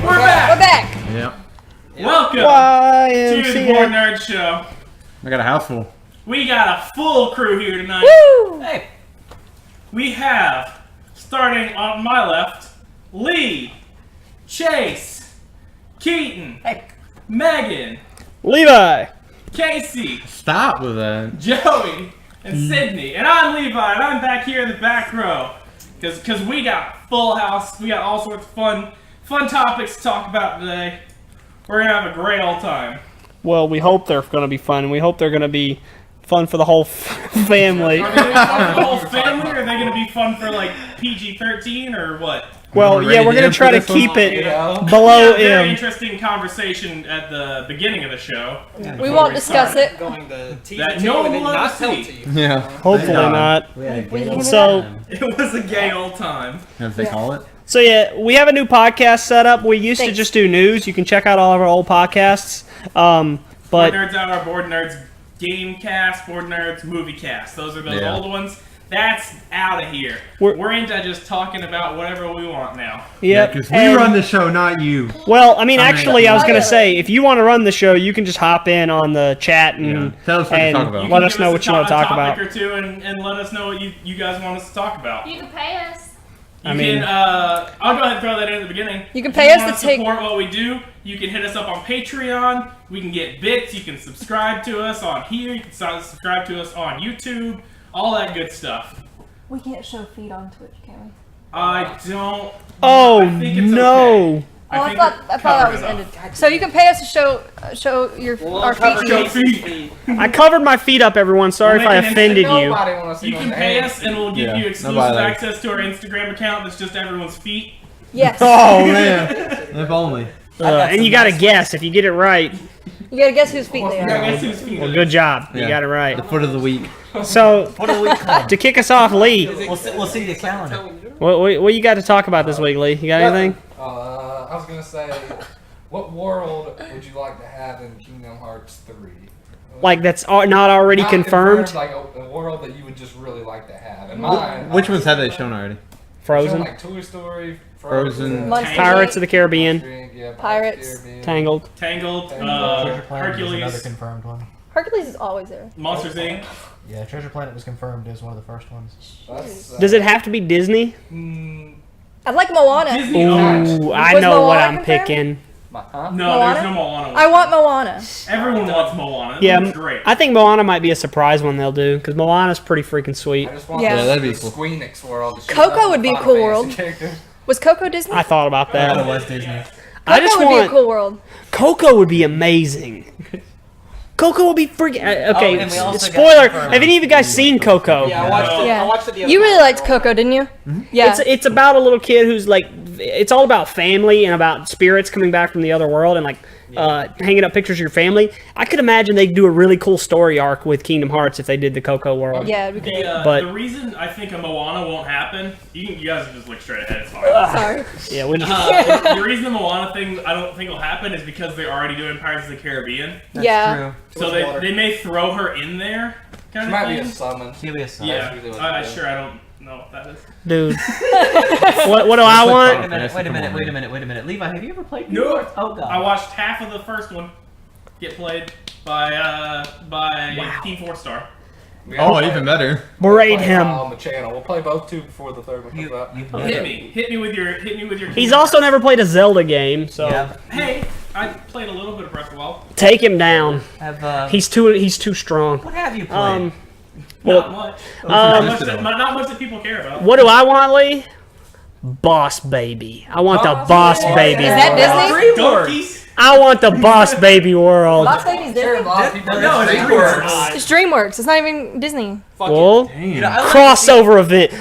We're back. Yep. Welcome to the Board Nerd Show. I got a house full. We got a full crew here tonight. Woo! Hey. We have, starting on my left, Lee, Chase, Keaton, Megan, Levi, Casey, Stop with that. Joey, and Sydney. And I'm Levi, and I'm back here in the back row. Because we got full house. We got all sorts of fun topics to talk about today. We're going to have a great old time. well, we hope they're going to be fun. We hope they're going to be fun for the whole family. Are they going to be fun for the whole family, or are they going to be fun for, like, PG-13, or what? Well, yeah, we're going to try to keep it below Very M. interesting conversation at the beginning of the show. We won't discuss it. Going to tease That it to no you and then one not wants tell to it see. to you. Yeah. Hopefully not. So, It was a gay old time. As they call it. so yeah, we have a new podcast set up. We used to Thanks. just do news. You can check out all of our old podcasts. Board But Nerds Hour, Board Nerds Game Cast, Board Nerds Movie Cast. Those are those Yeah. old ones. That's out of here. We're into just talking about whatever we want now. yeah, Because we run the show, not you. Well, I mean, I mean- actually, I was going to say, if you want to run the show, you can just hop in on the chat and, Tell us what to talk about. You let can us give know what you want to talk a about. topic or two and let us know what you guys want us to talk about. You can pay us. I'll go ahead and throw that in at the beginning. You can If pay us wanna to take- support what we do. You can hit us up on Patreon. We can get bits. You can subscribe to us on here. You can subscribe to us on YouTube. All that good stuff. We can't show feet on Twitch, can we? I don't. Oh, I think it's no. Okay. I think thought we're that was covered ended. enough. So you can pay us to show your our cover feet. Show Casey's feet. I covered my feet up, everyone. Sorry We'll if I make an offended you. Nobody wants to see You can those pay hands. us, and we'll give Yeah, you exclusive nobody likes- access to our Instagram account that's just everyone's feet. Yes. Oh, man. If only. And you got to guess if you get it right. You gotta guess whose feet they I are. guess whose feet Well, it good is. job. You Yeah. got it right. The foot of the week. So, What do we call? to kick us off, Lee, We'll see the calendar. what you got to talk about this week, Lee? You got anything? I was gonna say, what world would you like to have in Kingdom Hearts 3? Like that's not already Not confirmed? like a world that you would just really like to have. And mine. Which ones have they shown already? Frozen, Like Toy Story, Frozen. Monster Pirates of the Caribbean, yeah, Pirates. Caribbean. Tangled. Tangled, Treasure Planet is another Hercules, confirmed one. Hercules is always there. Monsters Inc. Yeah, Treasure Planet was confirmed as one of the first ones. That's, Does it have to be Disney? I like Moana. Disney owned. Ooh, I Was know what Moana I'm confirmed? picking. Huh? No, Moana? there's no Moana. I want Moana. Everyone wants Moana. It Yeah, looks great. I think Moana might be a surprise one they'll do because Moana's pretty freaking sweet. I just want Yeah. Yeah, that'd be the cool. Squeenix world. Coco would be a cool world. Characters. Was Coco Disney? I thought about That that. was Disney. I Coco just would be a want cool world. Coco would be amazing. Coco would be freaking. Okay, and we also got spoiler. confirmed. have any of you guys seen Coco? Yeah, I watched it. Yeah. I watched it the other You really night. liked Coco, didn't you? Yeah. It's about a little kid who's like, it's all about family and about spirits coming back from the other world and like hanging up pictures of your family. I could imagine they'd do a really cool story arc with Kingdom Hearts if they did the Coco world. Yeah, it'd be great. But- the reason I think a Moana won't happen, you guys can just look straight ahead. It's fine. Sorry. Yeah, we just, The reason the Moana thing I don't think will happen is because they're already doing Pirates of the Caribbean. Yeah. So they may throw her in there, She kind might of be a thing. summon. She'll be a son. Yeah, usually what I they do. sure I don't know what that is. dude. what do I Wait want? a minute, wait a minute, wait a minute, wait a minute. Levi, have you ever played No. Kingdom Hearts? Oh god. I watched half of the first one get played by Team 4-Star. We Oh, gotta even play- better. Berate play him. on the channel. We'll play both two before the third one comes out. You Hit me with your. He's also never played a Zelda game, so yeah. Hey, I played a little bit of Breath of the Wild. take him down. Have He's too strong. what have you played? Not much. Um, Not much that people care about. What do I want, Lee? Boss Baby. I want the Boss Baby. Is that world. Disney? Donkeys. I want the Boss Baby world. Boss Baby's Sure, a Disney? lot of people No, it's DreamWorks. It's DreamWorks. It's not even Disney. Well, You know, I like crossover event.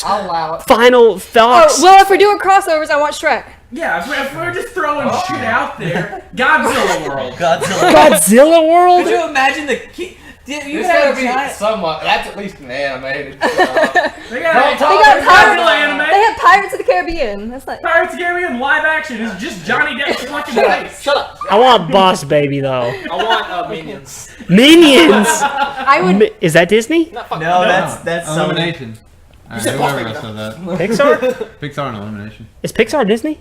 I'll allow it. Final Oh, thoughts. well, if we're doing crossovers, I want Shrek. Yeah, if we're just throwing shit out there, Godzilla World. Godzilla. Godzilla World? Could you imagine the key? You It's could gotta have a be giant. somewhat. That's at least an animated. They got got Godzilla anime. They have Pirates of the Caribbean. That's not. Pirates of the Caribbean live action is just Johnny Depp's fucking face. Shut up. I want Boss Baby though. I want minions. Minions. I would. Is that Disney? Not fucking No, that's Elimination. Alright, said whoever Boss else said that. Pixar? Pixar and Elimination. Is Pixar Disney?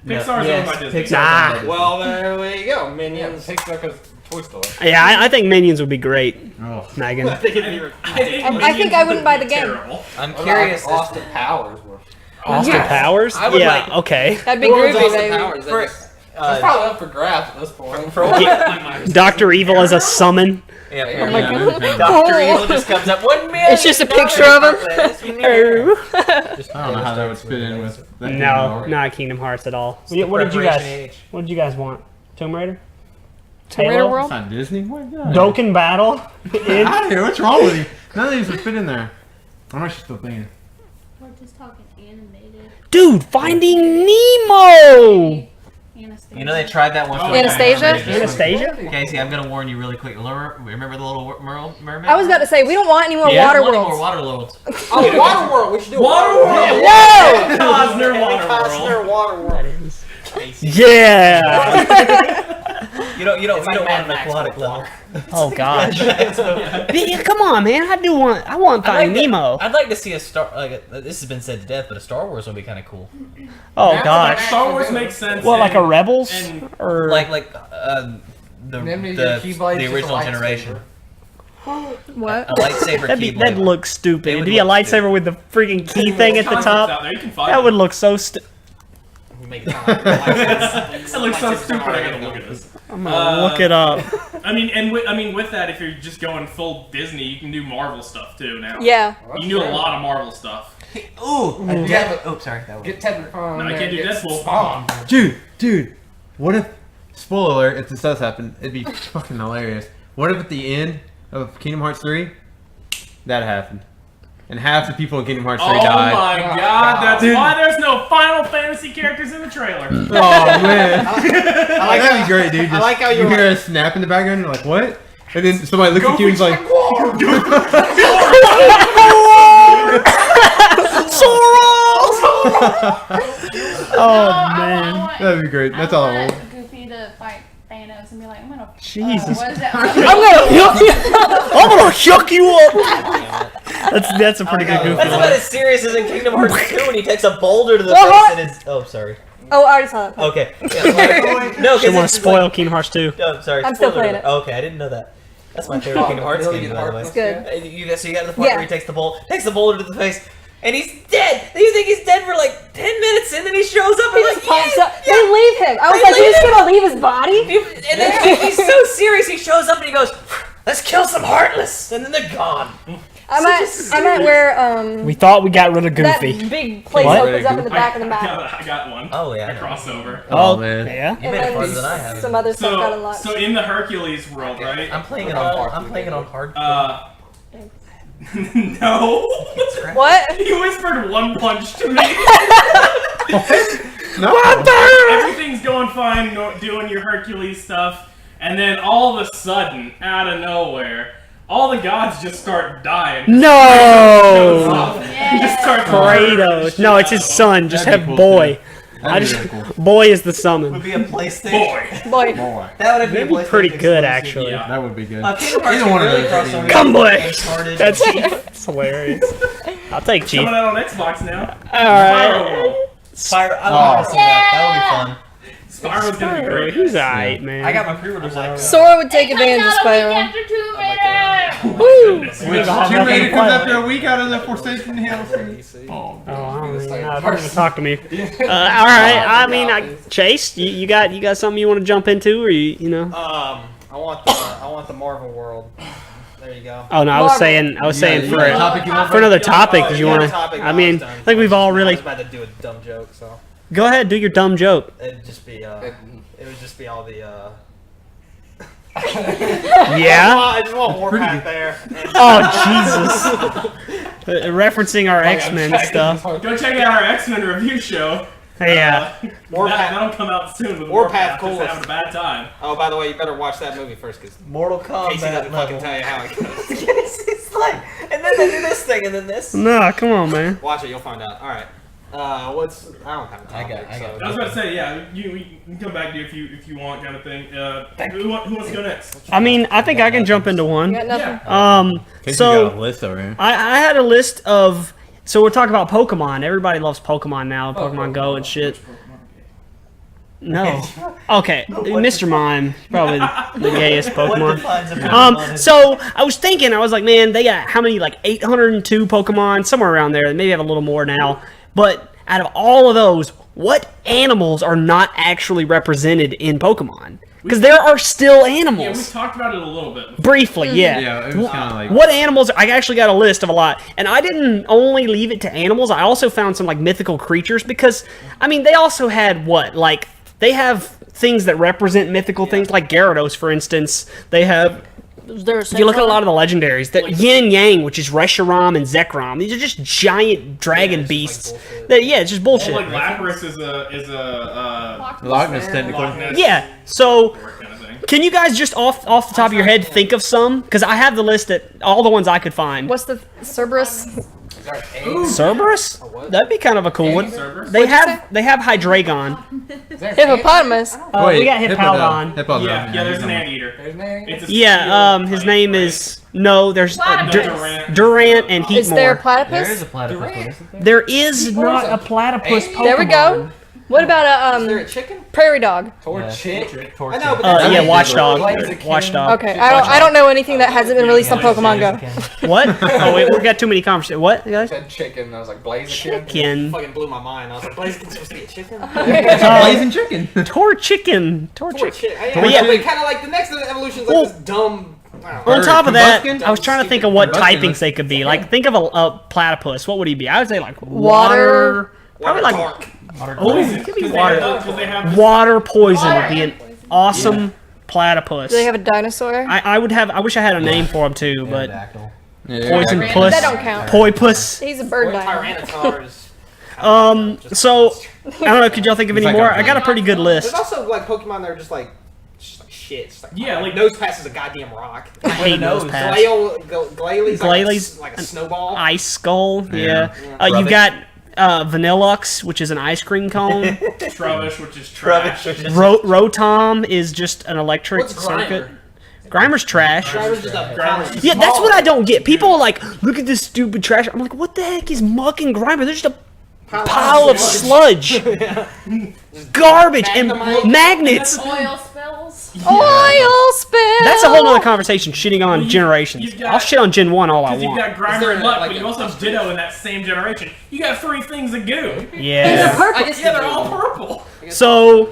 Pixar's owned by Disney. Pixar's Nah. owned by Disney. Well, there you go. Yeah, Minions. Pixar because Toy Story. Yeah, I think Minions would be great, Oh. Megan. I think I wouldn't buy the game. Terrible. I'm What curious. about Austin Powers. Austin Yeah. Powers? I would Yeah, like- okay. That'd be Who owns groovy, Austin baby. Powers? For, It's probably up for grabs at this point. for what? Dr. Evil as a summon. Yeah, Oh my Yeah. god. Dr. Evil just comes up. 1 million. It's just a picture of him. No, I don't know how that would fit in with. That not Kingdom Hearts at all. What did you guys? What did you guys want? Tomb Raider? Tomb Raider Halo? It's World? not Disney. What? God. Dokkan Battle? Get out of here. What's wrong with you? None of these would fit in there. I'm actually still thinking. We're just talking animated. Dude, Finding Nemo! Anastasia. You know they tried that one. for Anastasia? Anastasia? Casey, I'm gonna warn you really quick. Remember the little mermaid? I was about to say, we don't want any more Yeah. water More worlds. water worlds. Oh, Waterworld. We should do Waterworld! Whoa! Cosner Waterworld. Costner Waterworld. Yeah! You don't It's like want Mad an Max aquatic with level. water. Oh gosh. Yeah, come on, man. I want Finding Nemo. I'd like to see a Star. This has been said to death, but a Star Wars would be kind of cool. Oh gosh. Star Wars makes sense. What, like a Rebels? and- Or The Name of your Keyblade's just a original lightsaber. generation. What? A lightsaber that'd Keyblade. look stupid. It It'd would be a look lightsaber with the freaking key thing at the Concepts top. out there, you can find That would them. look so stupid. Make it sound like It looks so stupid. I gotta look at this. I'm gonna look it up. I mean, with that, if you're just going full Disney, you can do Marvel stuff too now. Yeah. You can do a lot of Marvel stuff. Ooh, Yeah. Oh, sorry. That was. Get Ted from. No, I can't do Deadpool. Spawn. Dude, what if, spoiler alert, if this does happen, it'd be fucking hilarious. What if at the end of Kingdom Hearts 3, that happened? And half the people in Kingdom Hearts 3 Oh died. my Oh, god, that's dude. why there's no Final Fantasy characters in the trailer. Oh man. like That'd be great, dude. I like how you you're hear a snap in the background and you're like, what? And then somebody looks at you and is like, Oh man. that'd be great. That's all I want. Goofy to fight Thanos and be like, I'm gonna. Jesus. What is that? I'm gonna hook you up. That's a pretty good goofy That's about one. as serious as in Kingdom Hearts 2 when he takes a boulder to the What? face and it's. Oh, sorry. Oh, I already saw that. Okay. Yeah, no, She want because to spoil Kingdom Hearts 2. Oh, sorry. I'm still spoiler playing alert. it. Okay, I didn't know that. That's my favorite Kingdom Hearts game, by the way. It's good. So you got to the point Yeah. where he takes the boulder to the face, and he's dead. You think he's dead for like 10 minutes, and then he shows up He and just like, pops yeah, up. They leave him. I was They like, you're leave just him. gonna leave his body? And then he's so serious, he shows up and he goes, "Let's kill some Heartless," and then they're gone. I might wear We thought we got rid of that Goofy. big place What? opens up in the back of the map. I got one. Oh yeah. A crossover. Oh, man. Yeah. You made it farther than I And have. some other stuff got So, unlocked. so in the Hercules world, right? I'm playing it on hard. No. What? He whispered one punch to me. No. Everything's going fine, doing your Hercules stuff, and then all of a sudden, out of nowhere, all the gods just start dying. No! Just start murdering Kratos. shit No, out it's his of them. son. Just That'd be have cool, Boy. I That'd just be really cool. Boy is the summon. Would be a PlayStation. Boy. Boy. Boy. That would be That'd be pretty good, actually. Yeah. That would be good. Kingdom Hearts Either one of really those cross would be over. good. Come boy. Uncharted. That's hilarious. I'll take Chief. Coming out on Xbox now. Alright. Spyro World. Fire. I want to see that. That would be fun. Spyro's gonna be great. He's alright, man. I got my pre-orders out. Sora would take advantage of Spyro. After Tomb Raider. Woo! Goodness. We don't have Tomb nothing Raider to comes play. after a week out of the Forsaken Hills. Oh, I don't even know. Don't even talk to me. All right. I mean, Chase, you got something you want to jump into, or you know? I want the Marvel world. There you go. Oh no, I was saying you for got a topic you want? for another topic. Oh, Did you yeah, want to? topic, I mean, done. I think we've all I really. was about to do a dumb joke, so Go ahead, do your dumb joke. it'd just be it would just be all the Yeah. I just want Warpath there. And Oh Jesus. Referencing our X-Men stuff. Go check out our X-Men review show. Yeah. That'll come out soon. With Warpath Warpath coolest. just having a bad time. oh, by the way, you better watch that movie first, because Mortal Kombat. Casey doesn't fucking tell you how it goes. It's like, and then they do this thing, and then this. No, come on, man. Watch it, you'll find out. All right. I don't have a topic. I got so- I was about to say, yeah, we can come back to you if you want, kind of thing. Who wants to go next? I mean, I think I can jump into You one. got nothing? You got a So list over here. I had a list of. So we're talking about Pokemon. Everybody loves Pokemon now. Pokemon Go and shit. No. Okay, Mr. Mime, probably the gayest What Pokemon. defines a Pokemon? So I was thinking, I was like, man, they got how many? Like 802 Pokemon, somewhere around there. They maybe have a little more now. But out of all of those, what animals are not actually represented in Pokemon? Because there are still Yeah, we animals. talked about it a little bit. Briefly, yeah. Yeah, it was kind of like. What animals? I actually got a list of a lot, and I didn't only leave it to animals. I also found some like mythical creatures because, I mean, they also had what like they have things that represent mythical things like Gyarados, for instance. They have. If you look at a lot of the legendaries, the Yin and Yang, which is Reshiram and Zekrom, these are just giant dragon beasts. Yeah, it's just bullshit. Well, like Lapras is a Loch Ness, technically. Loch Ness Yeah, so kind of thing. can you guys just off the top of your head think of some? Because I have the list that all the ones I could find. What's the Cerberus? Is there Cerberus? That'd be kind of a cool one. Cerberus? They What'd you have Hydreigon. Is there Hippopotamus. We got Hippowdon. Hippowdon. Yeah, there's an anteater. There's an ant. It's a Yeah, steel his type, name right? is there's Durant. Durant and Heatmore. Is there a There is platypus? a platypus, isn't there? There is not a platypus Pokemon. There we go. What about Is there a a chicken? prairie dog? Torchic. Torchic. I know, but that's Yeah, a- Watchdog. Blaziken. Watchdog. Okay, I don't know anything that hasn't been released on Pokemon Go. What? Oh wait, we got too many conversations. What, I guys? said chicken. I was like, Blaziken. Chicken. Fucking blew my mind. I was like, Blaziken's supposed to be a chicken? Blazing chicken. Torchicken. But yeah, But kind of like the next evolution is like Well- this dumb. I don't know. on top of that, Combuskin? I was trying to think of what Combuskin. typings they could be. Like, think of a platypus. What would he be? I would say like Water. Probably like Dark. oh, it could be water. Because they have Water poison would be an awesome platypus. Do they have a dinosaur? I would have. I wish I had a name for him too, but Yeah. poison Tyrant- puss, That don't count. poi puss. He's a bird dino. Tyranitar's. So I don't know. Could y'all think of any It's like more? a- I got a pretty good list. There's also like Pokemon that are just like shit. It's like, Yeah, like- nose passes a goddamn rock. I hate nose. those pads. Glalie. Glalie. Like a snowball. Ice skull. Yeah. Yeah. You've got Vanillux, which is an ice cream cone. Trubbish, which is trash. Rotom is just an electric What's circuit. Grimer? Grimer's trash. Grimer's just a Grimer's Yeah, that's what I don't get. People are like, look at this stupid trash. I'm like, what the heck is Muck and Grimer? They're just a pile of sludge. Garbage and magnets. Oil spills. Oil spill. That's a whole nother conversation, shitting on you- generations. you've got- I'll shit on Gen 1 all I Because you've want. got Is there Grimer and Luck, like but you a- also have Ditto in that same generation. You got three things of goo. Yeah. I guess Yeah, they're all purple. So,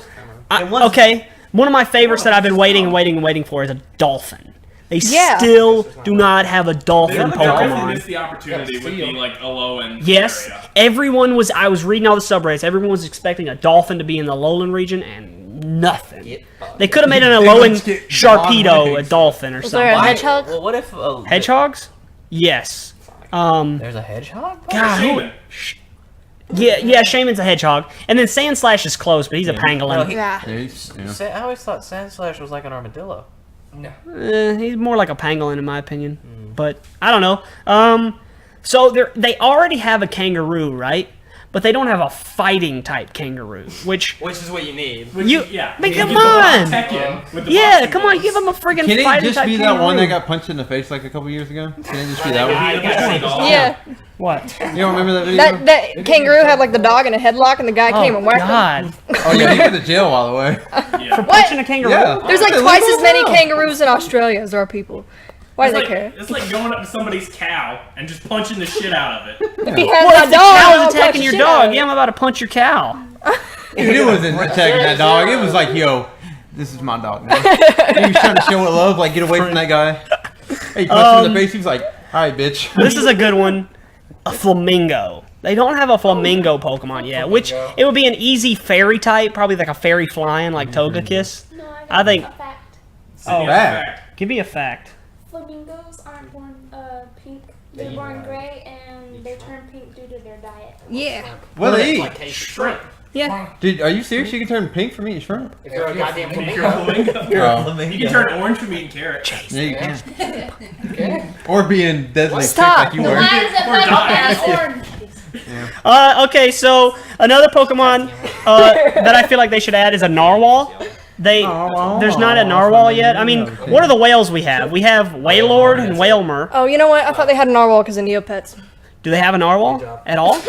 And what's- okay, one of my favorites that I've been waiting for is a dolphin. They Yeah. still do not have a dolphin The dolphin Pokemon. missed the opportunity with the like Alolan Yes, area. everyone was. I was reading all the subreddits. Everyone was expecting a dolphin to be in the Alolan region, and nothing. They could have made an Alolan get Sharpedo long a dolphin or Is there a something. hedgehog? Well, what if Hedgehogs? Yes. there's a hedgehog? God, who- Shaman. yeah, Shaman's a hedgehog, and then Sandslash is close, but he's a pangolin. Yeah. I always thought Sandslash was like an armadillo. He's more like a pangolin in my opinion, but I don't know. So they already have a kangaroo, right? But they don't have a fighting type kangaroo, which Which is what you need. Yeah. I mean, You come get the on. Tekken with the Yeah, boxing come on, gloves. give him a friggin' Can it fighting just type be that kangaroo. one that got punched in the face like a couple years ago? Can it just be that one? Beat up a dog. Yeah. What? You don't remember that video? That kangaroo had like the dog in a headlock, and the guy came and whacked him. God. Oh yeah, he went to jail by the way. Yeah. Punching a kangaroo? Yeah. There's like It's twice illegal as many now. kangaroos in Australia as there are people. Why do It's they like, care? it's like going up to somebody's cow and just punching the shit out of it. If he has What my if the dog, cow I'll is punch attacking the your shit out dog? of it. Yeah, I'm about to punch your cow. Dude, it wasn't attacking that dog. It was like, yo, this is my dog now. He was trying to show it love, like get away from that guy. He punched him in the face. He was like, all right, bitch. This is a good one. A flamingo. They don't have a flamingo Pokemon yet, which it would be an easy fairy type, probably like a fairy flying like Togekiss. No, I think- a fact. Oh, Fact. give me a fact. Flamingos aren't born pink. They're born gray, and they turn pink due to their diet. Yeah. What do they Like eat? Shrimp. Yeah. Dude, are you serious? You can turn pink from eating shrimp? If you're a goddamn You're a flamingo. flamingo. Oh, You can turn orange from eating carrots. yeah, you can. Okay. Or being deadly sick Stop. like you were. Why is it Or die. orange? Okay, so another Pokemon that I feel like they should add is a Narwhal. There's not a Narwhal yet. I mean, what are the whales we have? We have Wailord and Wailmer. Oh, you know what? I thought they had a narwhal because of Neopets. Do they have a Narwhal job. at all?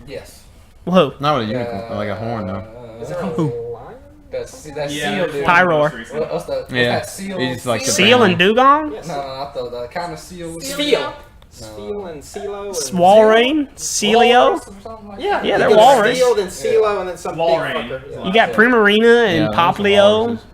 Yes. Whoa. Not with a unicorn, but like a horn though. Is there a lion? That's Yeah, seal, dude. Pyroar. What's Yeah. that seal? He's like the Seal and Dugong? Yes. No, not the kind of seal. Steel. Steel and Silo. And Walrein? Celio? Yeah, Yeah, they're you get walrus. Steel, then Silo, and then some Walrein. big fucker. Yeah. You got Primarina and Yeah, those are Poplio, walruses.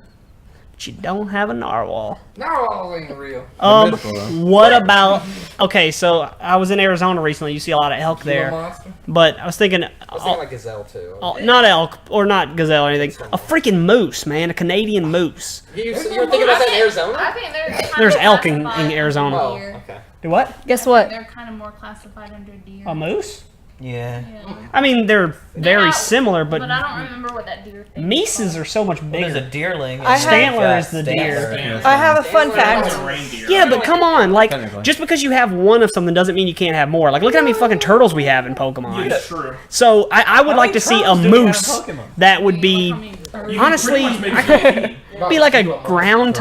but you don't have a Narwhal. Narwhals ain't real. mythical, though. What about? Okay, so I was in Arizona recently. You see a lot of elk Gila there, monster. but I was thinking, I was thinking like Gazelle too. not elk or not gazelle or anything. A freaking moose, man, a Canadian moose. You were thinking about that in Arizona? I think they're kind There's of elk in classified Arizona. under Oh, deer. okay. Do what? Guess what? They're kind of more classified under deer. A moose? Yeah. Yeah. I mean, they're very Yeah, similar, But I but don't remember what that deer thing Meeses are so much There's a bigger. deerling. I have- Stantler is the deer. Stantler. I have a fun That's fact. a reindeer. Yeah, but come on, like, Technically. just because you have one of something doesn't mean you can't have more. Like, look at how many fucking turtles we have in Pokemon. It's true. So I would like to see a turtles do we have in moose Pokemon? that would be You can honestly, pretty much make I it could be like a ground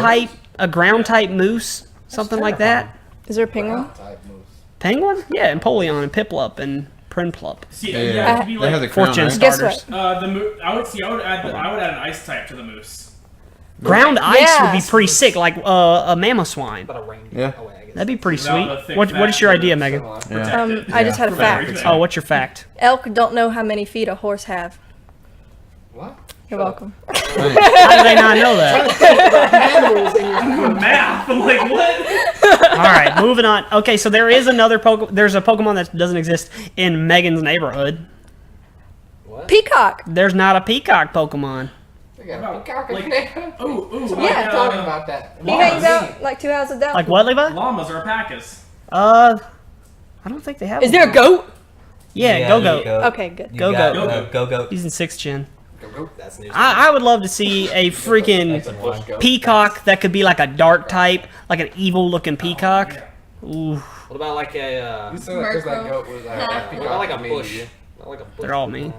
type moose, something like that. Is there a penguin? Type moose. Penguin? Yeah, and Empoleon and Piplup and Prinplup. See, Yeah, yeah, yeah. it'd be They have like the crown, Fortune right? Guess starters. what? I would add an ice type to the moose. Ground ice would be Yes. pretty sick, like a mammoth swine. About a reindeer. Yeah. Oh, wait, I guess. That'd be pretty Without the sweet. thick What is your fat idea, or Megan? something. Yeah. Protect it. I just had a Very fact. good. Oh, what's your fact? Elk don't know how many feet a horse have. What? You're welcome. How do they not know that? Animals in your Math. I'm like, what? All right, moving on. Okay, so there is another There's a Pokemon that doesn't exist in Megan's neighborhood. What? Peacock. There's not a peacock Pokemon. They got About, a peacock like- in there. Ooh, Yeah. I'm talking about that. He hangs out like 2 houses down. Like what, Levi? Llamas or alpacas. I don't think they have. Is there a goat? Yeah, Go-Go. Okay, good. You Go-Go. got Go-Go. He's in 6th gen. Go, go. That's news. I would love to see a freaking Bush goat. peacock that could be like a dark type, like an evil-looking peacock. Ooh, What about like a? You said that 'cause that Murkrow. goat was Yeah. that peacock What about like a mean, bush? yeah. Not like a bush. They're all mean.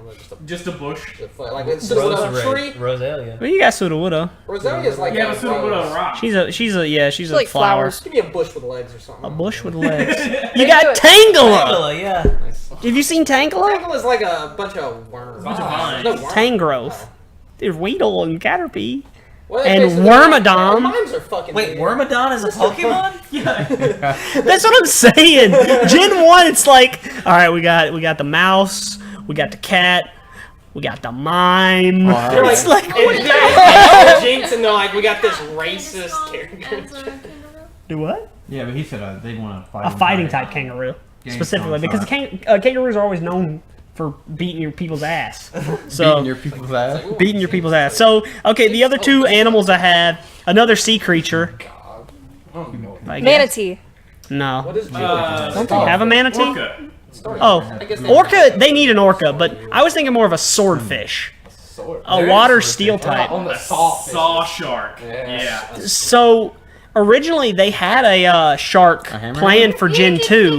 Just a bush. Like it's just a tree. Rosalia. well, you got Sudowoodo. Rosalia's like Yeah, a but so would a rose. rock. She's a like flower. flowers. Give me a bush with legs or something. A bush with legs. They You do got it. Tangela. Tangela, yeah. Have you seen Tangela? Tangle is like a bunch of worms. Bunch of vines. No, worms. Tangrowth. There's Weedle and Caterpie. Well, And okay, so Wormadam. Mimes are fucking Wait, weird. Wormadon is a Pokemon? That's what I'm saying. Gen 1, it's like, all right, we got the mouse, we got the cat, we got the mime. Wow. They're It's like, they're Jinx and they're like, we got this racist character. do what? Yeah, but he said they want to fight. A fighting type kangaroo, specifically, because kangaroos are always known for beating your people's ass. So Beating your people's ass. beating your people's ass. So okay, the other two animals I have, another sea creature. I guess. Manatee. No. What is Jinx? Don't they have a manatee? Orca. Oh, I guess they- orca. They need an orca, but I was thinking more of a swordfish, Sword. a water steel type. On the A sawfish. saw shark. Yeah. Yeah. So originally they had a shark A hammer? planned for Gen 2.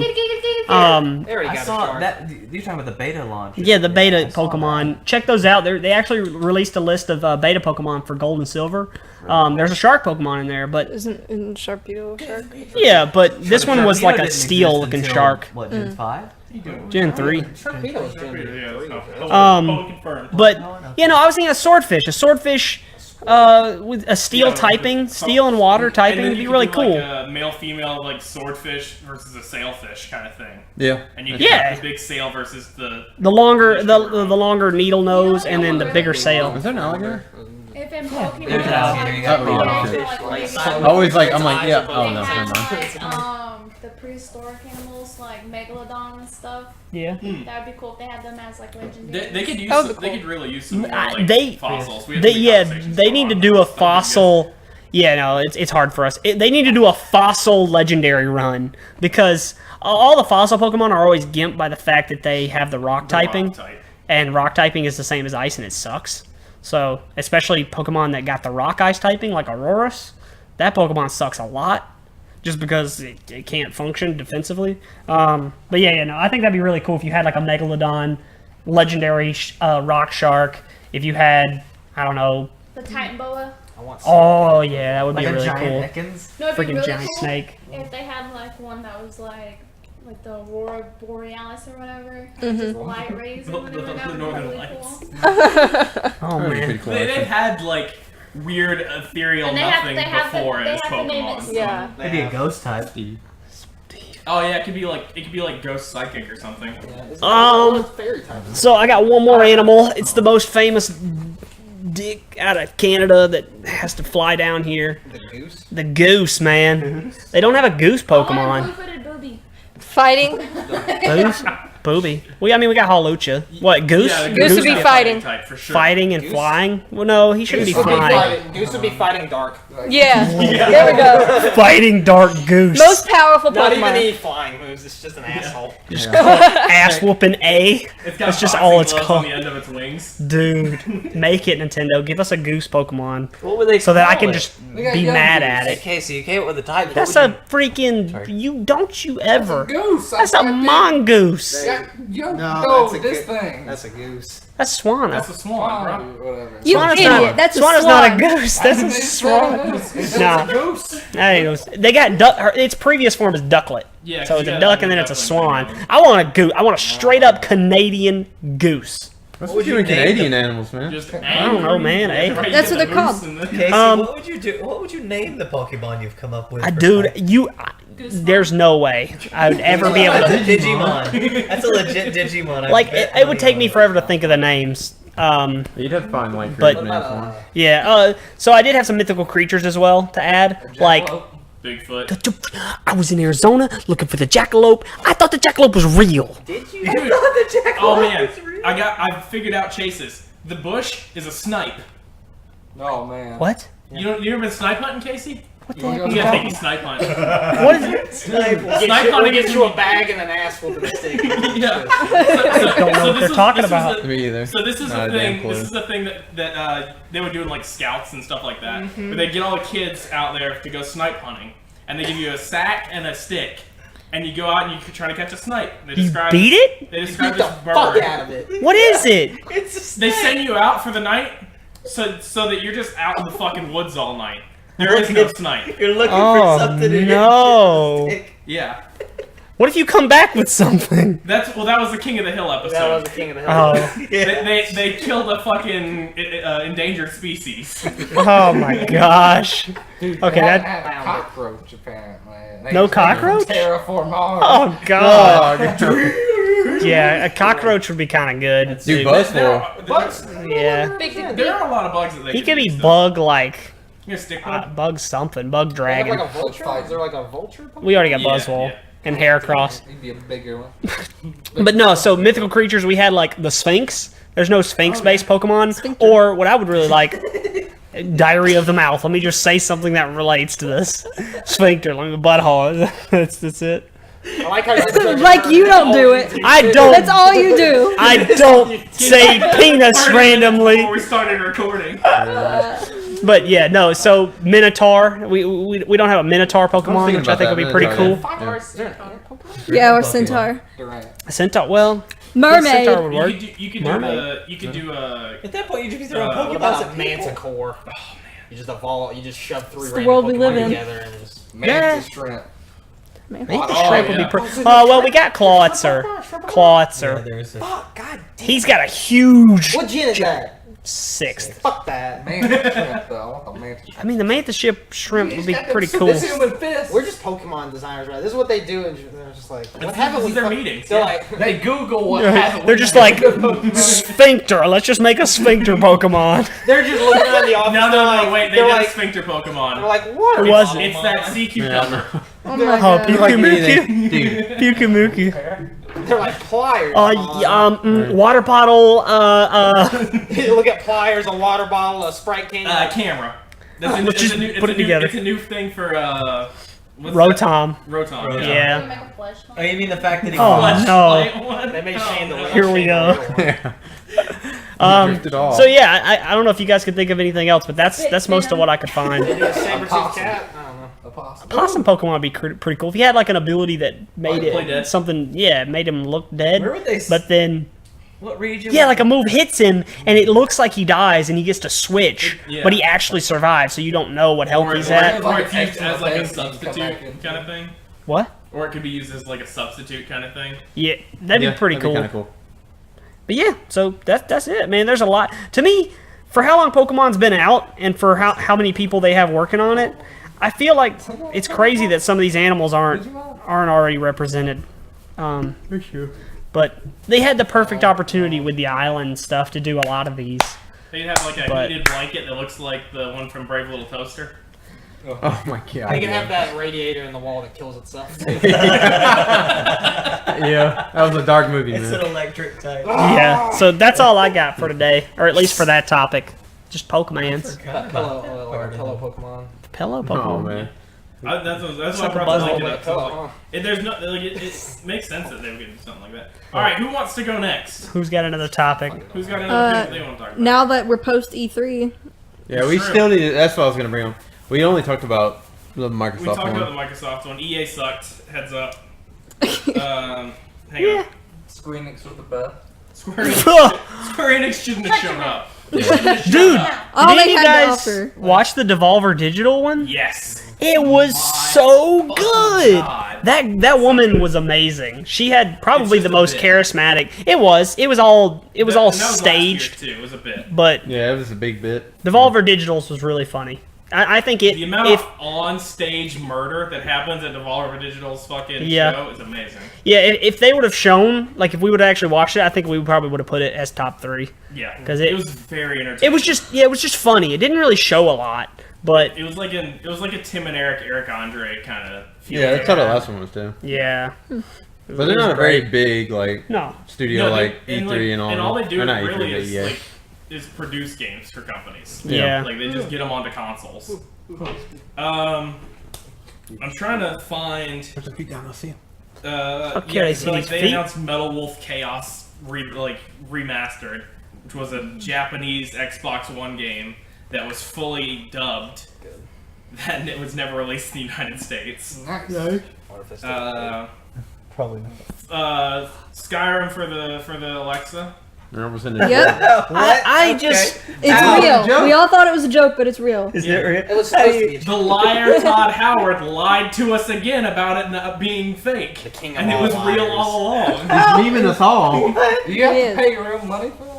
They already I got saw a shark. that. You're talking about the beta launch. Yeah, the beta Pokemon. Check those out. They actually released a list of beta Pokemon for Gold and Silver. There's a shark Pokemon in there, but Isn't Sharpedo a shark? yeah, but this one was Sharknado like a didn't steel exist looking until, shark. What, Gen 5? Gen 3. Sharknado was Gen Yeah, 3. that's Um, But you know, I was thinking a swordfish. A swordfish with a steel typing, steel and water typing would be really cool. Like a male female like swordfish versus a sailfish kind of thing. Yeah. And you Yeah. get the big sail versus the The longer the longer needle nose and then the bigger sail. Is there an alligator? If in Pokemon, There's an alligator, you got I always like. I'm like, yeah. Oh no, They never mind. have like the prehistoric animals like Megalodon and stuff. Yeah. That would be cool if they had them as like legendary. they could use That would some, be they cool. could really use some more, like, They- fossils. We have They, to do yeah, conversations they about need to it. do a That'd be good. fossil. Yeah, no, it's hard for us. They need to do a fossil legendary run because all the fossil Pokemon are always gimped by the fact that they have the rock The rock typing, type. and rock typing is the same as ice and it sucks. So especially Pokemon that got the rock ice typing like Aurorus, that Pokemon sucks a lot. Just because it can't function defensively. But yeah, no, I think that'd be really cool if you had like a Megalodon, legendary rock shark. If you had, I don't know. The Titan Boa. I want Oh yeah, that would Like be a really giant cool. Ekans? No, it'd be Freaking really giant cool snake. if they had like one that was like like the Aurora Borealis or whatever. Mhm. Just light rays or whatever. That The would be Northern really Lights. cool. Oh That'd be man. pretty cool. They've actually. had like weird ethereal And they nothing have before they as have to name Pokemon. it. so- Yeah. Maybe a ghost type. Oh yeah, it could be like Ghost Psychic or something. Fairy type. So I got one more animal. It's the most famous dick out of Canada that has to fly down here. The goose. The goose, man. They don't have a goose Oh, Pokemon. blue-footed booby. Fighting. Goose? Booby. Well, I mean, we got Halucha. What, goose? Yeah, the Goose would be a fighting. type for sure. Fighting and Goose? flying? Well, no, he shouldn't be Goose would be flying. fighting. Goose would be fighting dark. Yeah. There we go. Fighting Dark Goose. Most powerful Not even Pokemon. any flying moves. It's just an asshole. Ass whooping A. It's got That's just boxing all it's gloves called. on the end of its wings. Dude, make it, Nintendo. Give us a goose Pokemon What would they so that I call can it? just We got be young mad goose. at Hey, it. Casey, you came up with the type. That's What a freaking. Sorry. You ever. Goose. That's a mongoose. No, that's a this good- thing. That's a goose. That's Swana. That's a swan, bro. Whatever. You Swan is idiot. not- That's a Swan is swan. not a goose. That's a It's swan. not a goose. It's Nah. a goose. That ain't goose. They got duck. Its previous form is ducklet. Yeah, So 'cause it's you a got duck and then it's a swan. I want a goose. I want a straight up Canadian goose. What's What with would you you and name Canadian animals, man? Just I don't know, man, eh? Right, That's you what get they're the called. moose and the- Casey, Um, what would you do? What would you name the Pokemon you've come up with? I, for dude, type? there's no way I would ever be able That's to. a Digimon. That's a legit Digimon. I Like, bet it would money take on me it. forever to think of the names. You'd have to find like But- creative names for 'em. Yeah. So I did have some mythical creatures as well to add. Like, Bigfoot. I was in Arizona looking for the jackalope. I thought the jackalope was real. Did you? Dude. the Jackalope Oh man, is real. I figured out chases. The bush is a snipe. Oh man. What? You ever been snipe hunting, Casey? You wanna go You gotta take you snipe? snipe hunting. What is it? Snipe hunting Get is you a bag and an ass whooping stick. yeah. Don't know what they're talking about. Is Me either. so this is Not the a damn thing. clue. This is the thing that they would do in like scouts and stuff like that, where they get all the kids out there to go snipe hunting, and they give you a sack and a stick, and you go out and you try to catch a snipe. They You describe beat it? They describe Beat the this fuck bird. out of it. What is it? It's a They snake. send you out for the night, so that you're just out in the fucking woods all night. There is no snipe. You're looking Oh, for something to no. hit. Stick. Yeah, What if you come back with something? that was the King of the Hill episode. That was the king of the hill. Oh, They killed a fucking endangered species. oh my gosh. Okay, Had that. a cockroach apparently. They No just made them cockroach? Terraform Mars. Oh god. Dog. Yeah, a cockroach would be kind of good. Dude, There Buzzwole. are, Bugs. Yeah. there are a lot of bugs that they He can could be use, though. bug like You gonna stick one? bug something, bug They have dragon. like a vulture? Is there like a vulture? We already got Yeah, Buzzwole yeah. and Heracross. He'd be a bigger one. But no, so mythical creatures we had like the Sphinx. There's no Sphinx-based Pokemon, or what I would really like, Diary of the Mouth. Let me just say something that relates to this. Sphincter, like the butthole. That's it. I like how you're Like you don't do it. I don't. That's all you do. I don't say penis randomly. Before we started recording. But yeah, no. So Minotaur, we don't have a Minotaur Pokemon, thinking which I about think that would be pretty Minotaur, cool. Yeah, or centaur. Right. A Centaur, well, Mermaid. Centaur would work. You could Mermaid. do a At that point, you just be throwing What What Pokeballs about at a people. manticore? Oh man, you just evolve. You just shove three It's the random world we Pokemon live in. together and just. Mantis shrimp. Mantis Oh, Shrimp would be yeah. pretty. Well, we got Clawitzer. Yeah, Clawitzer. there's a. Fuck, god damn. He's got a huge What gen is that? 6th. Fuck that. Mantis shrimp though. I want the mantis shrimp. I mean, the Mantis Shrimp would be pretty cool. This human fist. We're just Pokemon designers, right? This is what they do, and they're just like, what This happened is with their fuck- meetings. They're yeah. like, They Google what happened. They're just like Sphincter. Let's just make a Sphincter Pokemon. they're just looking around the office. No, they're no, like, no, wait. They they're got like, a sphincter they're Pokemon. like, what? Who was it? It's that sea cucumber. Oh my Oh, god. Like Pukumuku. anything. Dude. Pukumuku. They're like pliers. Water bottle. You look at pliers, a water bottle, a Sprite can. Camera. That's Let's just put it together. It's a new thing for what's Rotom. that? Rotom. Rotom. Yeah. Make a flashlight. Oh, you mean the fact that he Oh, Flashlight no. one? They made Oh, chandelier. no. Here we go. Yeah. Drifted off. So yeah, I don't know if you guys could think of anything else, but that's most of what I could find. Maybe a saber-tooth possum. cat. I don't know. A possum. Possum Pokemon would be pretty cool if you had like an ability that made Play it dead. something. Yeah, made him look dead. Where would they? But then, What region? yeah, like a move hits him and it looks like he dies and he gets to switch, Yeah. but he actually survives, so you don't know what health Or, he's or, at. or it's used Extra as like a things you can come substitute back in. kind of thing. What? Or it could be used as like a substitute kind of thing. Yeah, that'd be pretty cool. Kind of cool. But yeah, so that's it, man. There's a lot. To me, for how long Pokemon's been out and for how many people they have working on it, I feel like it's crazy that some of these animals aren't already represented. For sure. But they had the perfect opportunity with the island stuff to do a lot of these. They'd have like a heated blanket that looks like the one from Brave Little Toaster. Oh my god. They can have that radiator in the wall that kills itself. Yeah, that was a dark movie, It's man. an electric type. Yeah, so that's all I got for today, or at least for that topic. Just Pokemans. Hello, Pokemon. Pillow Oh Pokemon. man. That's why I Suck a brought buzz the all blanket the up. Like, there's no, like, it makes sense that they would do something like that. All right, who wants to go next? Who's got another topic? Who's got another thing they want to talk about? Now that we're post E3, Yeah, we True. still need. That's what I was gonna bring up. We only talked about the Microsoft We talked one. about the Microsoft one. EA sucked. Heads up. Hang on. Square Enix with the best. Square Enix shouldn't have shown up. Dude, all did they you had guys to offer. watch the Devolver Digital one? Yes. It was so fucking good. God. That woman was amazing. She had probably It's the just a most bit. charismatic. It was all And that was last year, staged, too. It was a bit. but Yeah, it was a big bit. Devolver Digitals was really funny. I think The amount if of on-stage murder that happens at Devolver Digital's fucking Yeah. show is amazing. if they would have shown, like if we would have actually watched it, I think we probably would have put it as top 3. Yeah, 'Cause it it- was very entertaining. It was just funny. It didn't really show a lot, but It was like a Tim and Eric Andre kind of. Yeah, that's how the last one was too. yeah. But they're not a very big like No. studio No, like they- E3 and all. And all they do Or not really E3, is but like is produce games for companies. Yeah. Like they just get them onto consoles. I'm trying to find. Put your feet down. I'll see him. Okay, I see so, like these they feet. announced Metal Wolf Chaos remastered, which was a Japanese Xbox One game that was fully dubbed. That it was never released in the United States. Nice. Probably not. Skyrim for the Alexa. There was in the Yep, I just it's Ow. real. Joke? We all thought it was a joke, but it's real. Is it real? It was supposed to be. The liar Todd Howard lied to us again about it not being fake, The king of and it all was real liars. all along. He's memeing us all. Do you have It to is. pay your own money for that?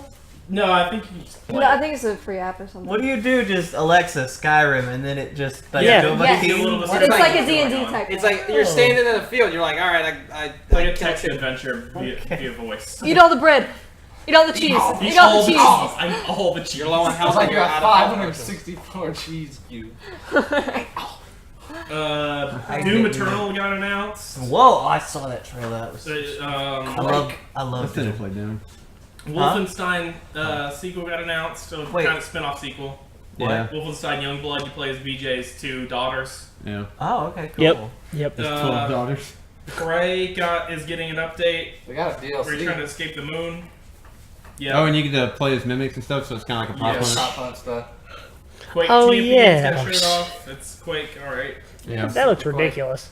No, I think you just No, I think it's a free app or something. What do you do? Just Alexa Skyrim, and then it just like Yeah. nobody Yes. get a little can- bit- It's like a What's D&D going on? type. It's like you're standing in a field. You're like, all right, I It's like a killed text two. adventure via voice. Eat all the bread. Eat all the cheese. Eat all the cheese. I eat all the cheese. You're low on health. It's like and you you're got out of health. 564 cheese cubes. Doom Eternal got announced. Whoa! I saw that trailer. That was. I love Let's it. play Doom. Wolfenstein sequel got announced. So Wait. kind of spin-off sequel. Yeah. Wolfenstein Youngblood. You play as VJ's 2 daughters. Yeah. Oh, okay, cool. Yep. There's Uh, 12 daughters. Prey is getting an update. They got a Where you're trying to DLC. escape the moon. Yeah. Oh, and you get to play as mimics and stuff, so it's kind of like a Yes. pop Top punch stuff. Quake Oh, Champions yeah. got showed off. It's Quake. All right. Yeah. That looks ridiculous.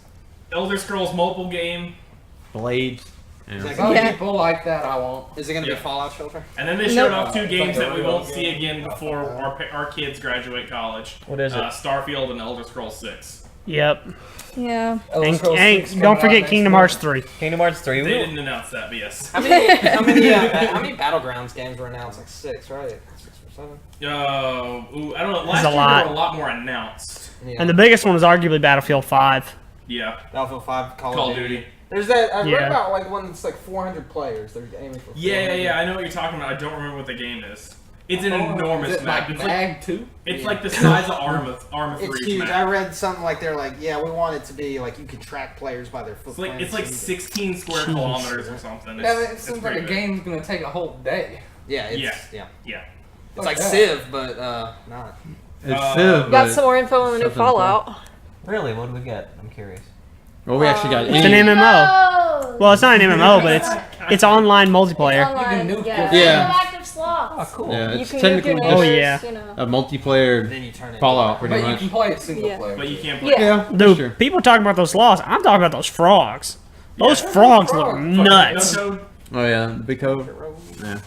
Elder Scrolls mobile game. Blades. Yeah. Like, Some Yeah. people like that. I won't. Is it gonna Yeah. be Fallout Shelter? And then they showed Nope. off 2 games Like a that we real won't see game. again before our kids graduate college. What is it? Starfield and Elder Scrolls 6. Yep. Yeah. Elder And, Scrolls and 6 don't coming out forget next Kingdom month. Hearts 3. Kingdom Hearts 3. They didn't announce that, but yes. How many Battlegrounds games were announced? Like 6, right? 6 or 7. I don't know. There's Last a year lot. there were a lot more announced. Yeah. And the biggest one was arguably Battlefield 5. Yeah. Battlefield 5, Call of Duty. There's that. I Yeah. read about like one that's like 400 players. They're aiming for. Yeah. I know what you're talking about. I don't remember what the game is. It's an enormous Is it map. like It's like, Mag 2? it's like the size of Arma It's 3's huge. map. I read something like they're like, yeah, we want it to be like you can track players by their footprints. It's like 16 square kilometers or something. Yeah, It's, it it's seems like pretty a big. game's gonna take a whole day. Yeah, it's, Yeah. yeah. Yeah. It's like Fuck that. Civ, but not. It's Civ, Got but some more info on the new something Fallout. Really? What do we get? I'm curious. well, we actually got It's an any. MMO. Well, it's not an MMO, but it's online multiplayer. Online, You can nuke yeah. Yeah. Active sloths. Oh, cool. Yeah, You it's can nuke technically your just Oh, neighbors, yeah. you know. a multiplayer Then you turn it. Fallout, pretty But you much. can play it single Yeah. player. But you can't play. Yeah. Yeah, that's Dude, true. people talking about those sloths. I'm talking about those frogs. Those frogs look Fucking nuts. No, Oh yeah, the big code. Yeah.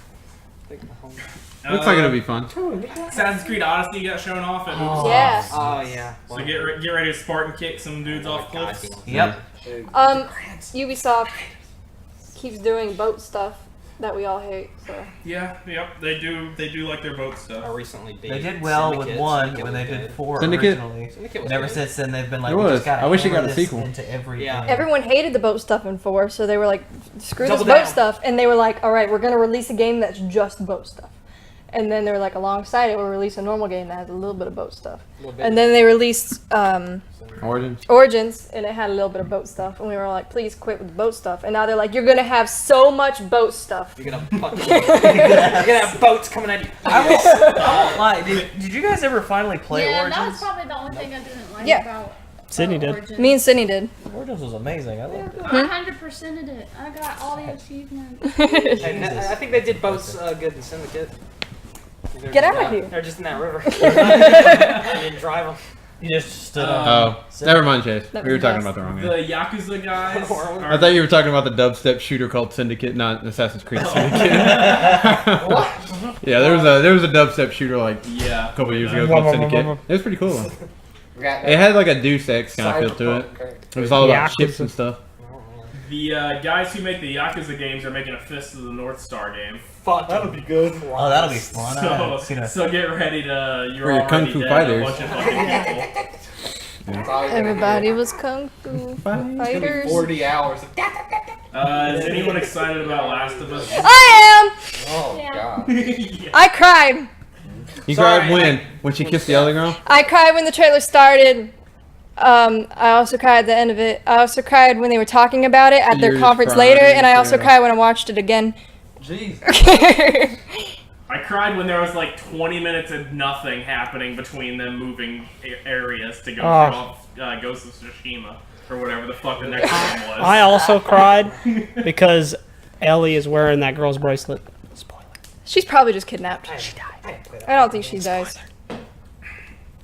Looks like it'll be fun. Assassin's Creed Odyssey got shown off at Ubisoft. Yeah. Oh yeah. So get ready to Spartan kick some dudes off cliffs. Yep. Ubisoft keeps doing boat stuff that we all hate. So Yeah, yep, they do like their boat I stuff. recently beat. They did well with Syndicate. 1 Syndicate when was they did good. 4 Syndicate? originally. Syndicate was And ever good. since then, they've been like, It we was. just gotta I wish it hammer got a this sequel. into everything. Yeah. everyone hated the boat stuff in 4, so they were like, screw Double this boat down. stuff, and they were like, all right, we're gonna release a game that's just boat stuff. And then they were like, alongside it, we'll release a normal game that has a little bit of boat stuff. And then they released Origins. Origins, and it had a little bit of boat stuff, and we were like, please quit with the boat stuff. And now they're like, you're gonna have so much boat stuff. You're gonna fucking. You're gonna have boats coming at you. I won't lie. Did you guys ever finally play Yeah, that was Origins? probably the only thing I didn't like Yeah. about Sydney did. Origins. Me and Sydney did. Origins was amazing. I loved it. I 100%ed it. I got all the achievements. And I think they did boats good in Syndicate. They're Get just out of not- here. They're just in that river. You didn't drive them. You just stood on. Oh, never mind, Chase. That We were was talking us. about the wrong game. The Yakuza guys. I thought you were talking about the dubstep shooter called Syndicate, not Assassin's Creed Syndicate. Yeah, there was a dubstep shooter like Yeah. a couple years ago called Syndicate. It was pretty cool. We got It had like a Deus Ex kind of feel to it. Cyberpunk. It was all about Yakuza. ships and stuff. The guys who make the Yakuza games are making a Fist of the North Star game. Fuck, that would be good. Oh, that'll be fun. I haven't seen So get ready to. You're For your Kung already Fu dead, Fighters. A bunch of fucking people. That's all you're gonna Everybody was kung fu do. It's gonna be fighters. 40 hours. Of Is anyone excited about Last of Us? I Oh Yeah. god. Yeah. am. I cried. You Sorry. cried when she kissed the other girl? I cried when the trailer started. I also cried at the end of it. I also cried when they were talking about it at their You're conference crying, later, and I also yeah. cried when I watched it again. Jeez. I cried when there was like 20 minutes of nothing happening between them moving areas to go Oh. show off Ghost of Tsushima or whatever the fuck the next one was. I also cried because Ellie is wearing that girl's bracelet. Spoiler. She's probably just kidnapped. She died. I don't think she dies.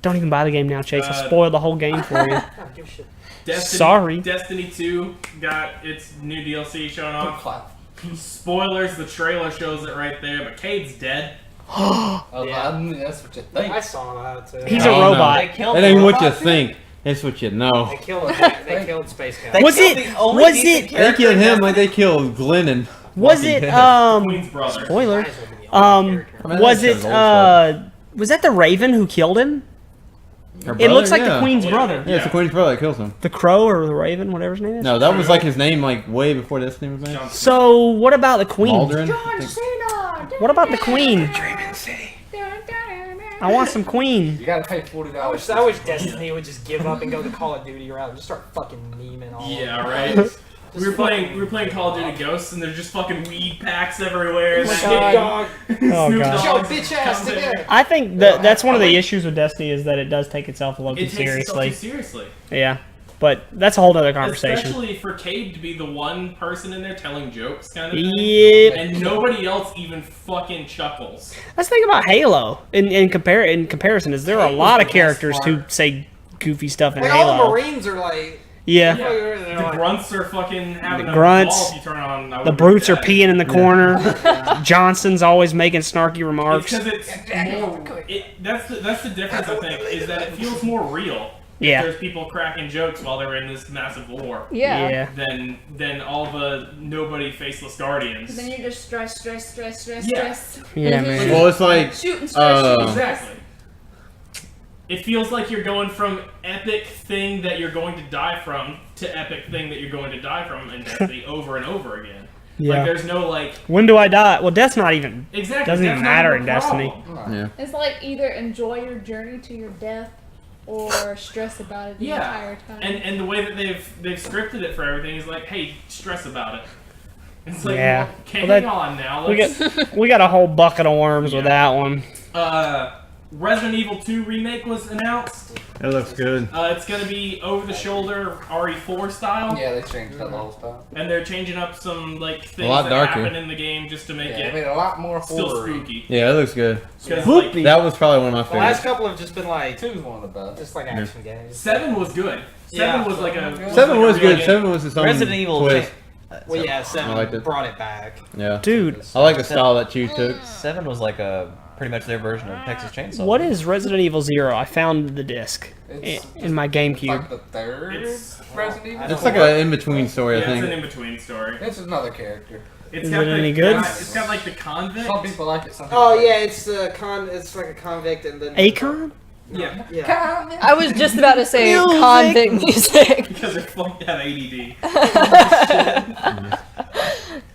Don't even buy the game now, Chase. I'll spoil the whole game for you. I don't give a shit. Destiny, Sorry. Destiny 2 got its new DLC shown off. Clap. Spoilers, the trailer shows it right there, but Cade's dead. Oh, Yeah. that's what you think. I saw that too. He's Oh, a no. robot. They killed That the ain't what you robot, think. It's what you know. They killed. They killed Space Cat. They Was killed it- the only was decent it- They character killed in him Destiny. like they killed Glenn and Was Walking it Dead. Queen's brother. spoiler? Might as well be the only character. I mean, Was that it show's old stuff. was that the Raven who killed him? Her It looks brother? like the Yeah. Queen's brother. Yeah, it's the Queen's brother that kills him. The Crow or the Raven, whatever his name is. No, that was like his name like way before Destiny was made. John So what about the Queen? Aldrin. I John think. Cena! What about the Queen? I want some Queen. You gotta pay $40. I wish Destiny would just give up and go the Call of Duty route and just start fucking memeing all. Yeah, over. right. Just We were fucking- playing Call of Duty Ghosts, and there's just fucking weed packs everywhere. and Snoop that Dogg. Oh, Snoop God. Dogg Yo, bitch ass comes in. together. I think that's one of the issues with Destiny is that it does take itself a little It too takes itself seriously. too seriously. Yeah, but that's a whole other conversation. Especially for Cade to be the one person in there telling jokes, kind of thing. Yeah, And nobody else even fucking chuckles. let's think about Halo. In comparison, is there are a Halo's lot the of best characters who part. say goofy stuff in Like all the Halo. Marines are like. Yeah, Yeah. They're The like- grunts are fucking having The a grunts, ball if you turn on. I the would brutes are bet. peeing in the corner. Johnson's always making snarky remarks. Because it's more. That's the difference, I think, is that it feels more real. Yeah. There's people cracking jokes while they're in this massive war. Yeah. Than all the nobody faceless guardians. Then you just stress. Yeah. Yeah, man. Well, it's like Shoot and stress. Exactly. It feels like you're going from epic thing that you're going to die from to epic thing that you're going to die from in Destiny over and over again. Yeah. Like there's no like When do I die? Well, death's not even. exactly Doesn't that's even not matter the in Destiny. problem. yeah. It's like either enjoy your journey to your death or stress about it the Yeah. entire time. And the way that they've scripted it for everything is like, hey, stress about it. It's like, Yeah. well, okay, Well, that- hang on now. We Let's, we got a whole bucket of worms with Yeah. that one. Resident Evil 2 remake was announced. It looks good. It's gonna be over-the-shoulder RE4 style. Yeah, they changed that whole stuff. And they're changing up some like things lot that darker. happen in the game just to make Yeah, I it mean, a lot more still horror. spooky. Yeah, it looks good. 'Cause, like, That was probably one of my The last favorites. couple have just been like, Two's one of the best. just like action games. 7 was good. Yeah. 7 was like a 7 was like a really good. 7 was its own Resident Evil. twist. Well, yeah, I liked 7 it. brought it back. Yeah. Dude, I like the style that you took. 7 was like a pretty much their version of Texas Chainsaw. What is Resident Evil 0? I found the disc It's in my GameCube. like the third It's- Resident Evil. It's like an in-between story, I Yeah, it's an think. in-between story. It's another character. It's Is got it the, any good? It's got like the convict. Some people like it. Some people Oh like yeah, it's it's like a convict and then Akon? Yeah, Yeah. I was just about to say Music. convict music. because it fucked have ADD.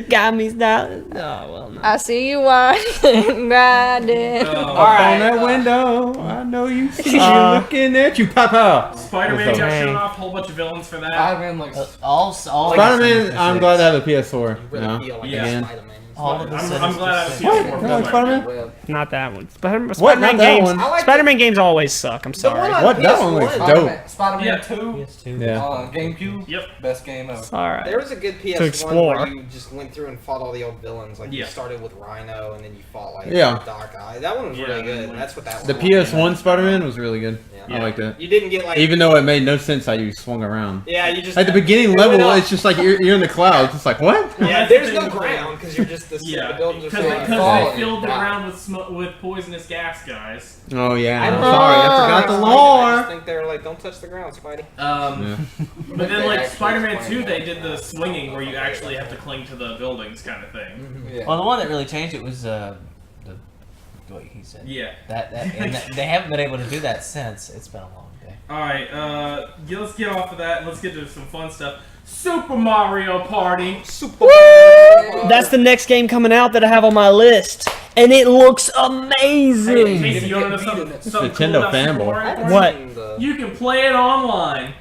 Got me started. Oh, well, no. I see you whining, riding. Oh. Up on that window, I know you see Uh, you looking at you, Papa. Spider-Man What's got up? shown off. A whole bunch of villains for that. Spider-Man looks. all Spider-Man, I'm glad to have a PS4. Really now. feel like Yeah. a Spider-Man. all of the I'm glad I was What? seeing more You like Spider-Man? Web. Not that one. Spider-Man What? Not that games. one. I like Spider-Man games always suck. I'm sorry. one on What? That one looks PS1. dope. Spider-Man Yeah. 2 Yeah. on GameCube. Yep. Best game ever. All right. There was a good PS1 explore. where you just went through and fought all the old villains. Like you Yeah. started with Rhino and then you fought like Yeah. Dark Eye. That one was Yeah, really good. really. And that's what that The one PS1 Spider-Man was really good. Yeah. I liked it. You didn't get like Even though it made no sense how you swung around. yeah, you just At the beginning it went level, up. it's just like you're in the clouds. It's like, what? Yeah, That's there's the no thing with ground because you're just the Yeah, buildings are because so they, falling. filled the Wow. ground with with poisonous gas, guys. Oh, yeah. I I'm don't sorry. I forgot the I just lore. think they're like, don't touch the ground, Spidey. Yeah. But then, They like actually Spider-Man explain 2, they that. did the swinging where you actually have to cling to the buildings, kind of thing. Yeah. Well, the one that really changed it was the what he said. Yeah. And they haven't been able to do that since. It's been a long day. All right. Let's get off of that and let's get to some fun stuff. Super Mario Party. That's the next game coming out that I have on my list, and it looks Hey, amazing. Casey, you want to know something Nintendo cool about Super fanboy. Mario Party? What? You can play it online.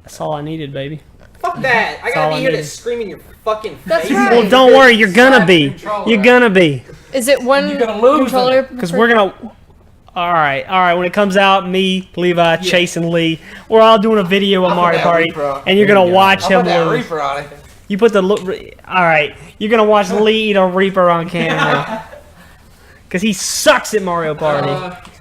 That's all I needed, baby. Fuck that! I all gotta I be here to need. scream in your fucking That's face. right. Well, don't worry, you're gonna be. Controller. You're gonna be. Is it one You're gonna lose controller? Because we're gonna. All right. When it comes out, me, Levi, Chase, and Lee, we're all doing a video of Mario that Party, Reaper on. and you're gonna watch I'll him put that lose. Reaper on it. You put the look. All right, you're gonna watch Lee eat a Reaper on camera. Because he sucks at Mario Party.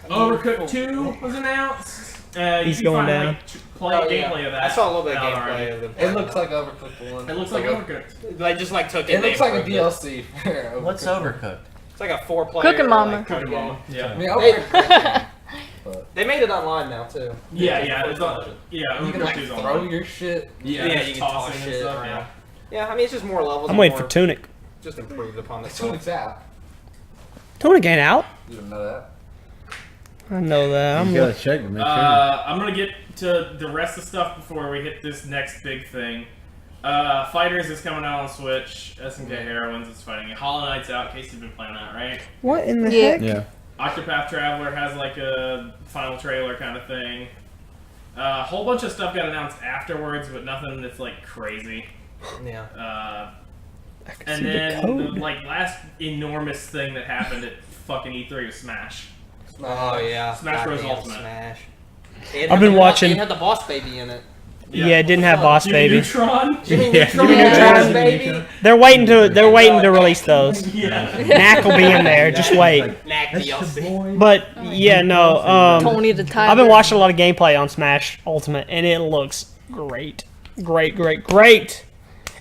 Overcooked 2 was announced. You He's can going find, down. Like, play gameplay of that. I saw a little bit of out gameplay already. of them. It looks like Overcooked 1. It looks like Overcooked. They just like took it. It and looks they like a improved it. DLC. for Overcooked. What's Overcooked? It's like a 4-player. Cooking Mama. Like, Cooking game. Mama. Yeah. I mean, Overcooked. They made it online now too. Yeah. It's on. Yeah. You can Overcooked like is throw on. your shit. Yeah. Yeah, just you can toss toss it and shit stuff, around. yeah. Yeah, I mean it's just more levels. I'm and waiting more, for Tunic. Just improved upon the Two stuff. weeks out. Tunic ain't out. You didn't know that. I know that. You gotta check to make sure. I'm gonna get to the rest of the stuff before we hit this next big thing. Fighters is coming out on Switch. SNK Heroines is fighting it. Hollow Knight's out. Casey's been playing that, right? What in the Yeah. heck? Yeah. Octopath Traveler has like a final trailer kind of thing. A whole bunch of stuff got announced afterwards, but nothing that's like crazy. Yeah. I can And see then the the code. like last enormous thing that happened at fucking E3 was Smash. Oh yeah. Smash Bros. Goddamn Ultimate. Smash. I've been watching- It had the Boss Baby in it. Yeah, it didn't have Boss Jimmy Baby. Neutron. Jimmy Yeah. Neutron, Jimmy Boss Neutron. Baby. They're waiting to release those. Yeah. Knack will be in there. Just wait. Knack DLC. But yeah, no. Tony the Tiger. I've been watching a lot of gameplay on Smash Ultimate, and it looks great. Great.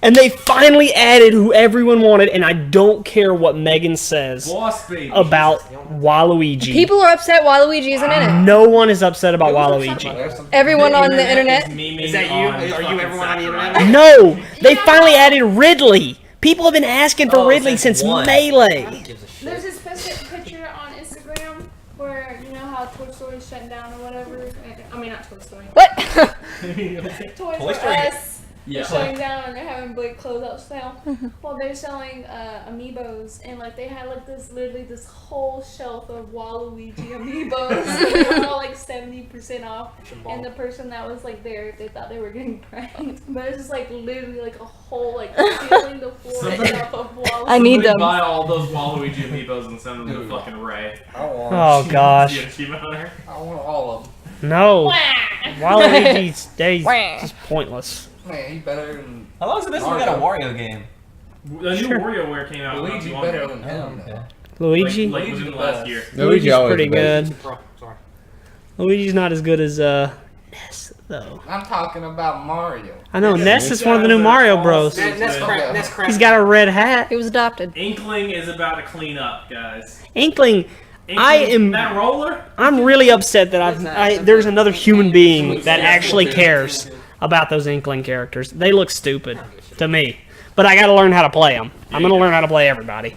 And they finally added who everyone wanted, and I don't care what Megan says Boss Baby. about Waluigi. People are upset Waluigi isn't in it. No one is upset about Waluigi. There's some Everyone on the internet. Is that you? Are you everyone on the internet? No! They finally added Ridley! People have been asking for Oh, Ridley since since one. Melee! Gives a shit. There's this specific picture on Instagram where you know how Toy Story's shut down or whatever. I mean, not Toy Story. What? Toys Toy R Story. Us. Yeah. They're shutting down and they're having big closeout sale. Well, they're selling amiibos and like they had like this literally this whole shelf of Waluigi amiibos. They were all like 70% off. And the person that was like there, they thought they were getting pranked, but it's just like literally like a whole like ceiling to floor Somebody- stuff of Waluigi. I need Somebody them. buy all those Waluigi amiibos and send them to Dude. fucking Ray. I want. Oh gosh. Yeah, Achievement Hunter. I want all of them. No. Wah! Waluigi's days Wah. just pointless. Man, he better than How long has it been since we got a Wario game? The new Sure. WarioWare came out. not Luigi too long better ago. than him. okay. Luigi? Like within the last year. Luigi Luigi's always pretty the best. good. Sorry. Luigi's not as good as Ness though. I'm talking about Mario. I know Ness is one of the new Mario Bros. He's got a red hat. He was adopted. Inkling is about to clean up, guys. Inkling. That roller? I'm really upset that there's another human being that actually cares about those Inkling characters. They look stupid to me, but I got to learn how to play them. I'm gonna learn how to play everybody.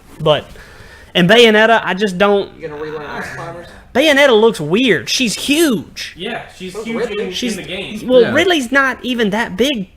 And Bayonetta, I just don't. You gonna relearn Ice Climbers? Bayonetta looks weird. She's huge. Yeah, she's huge in the game. Well, Yeah. Ridley's not even that big.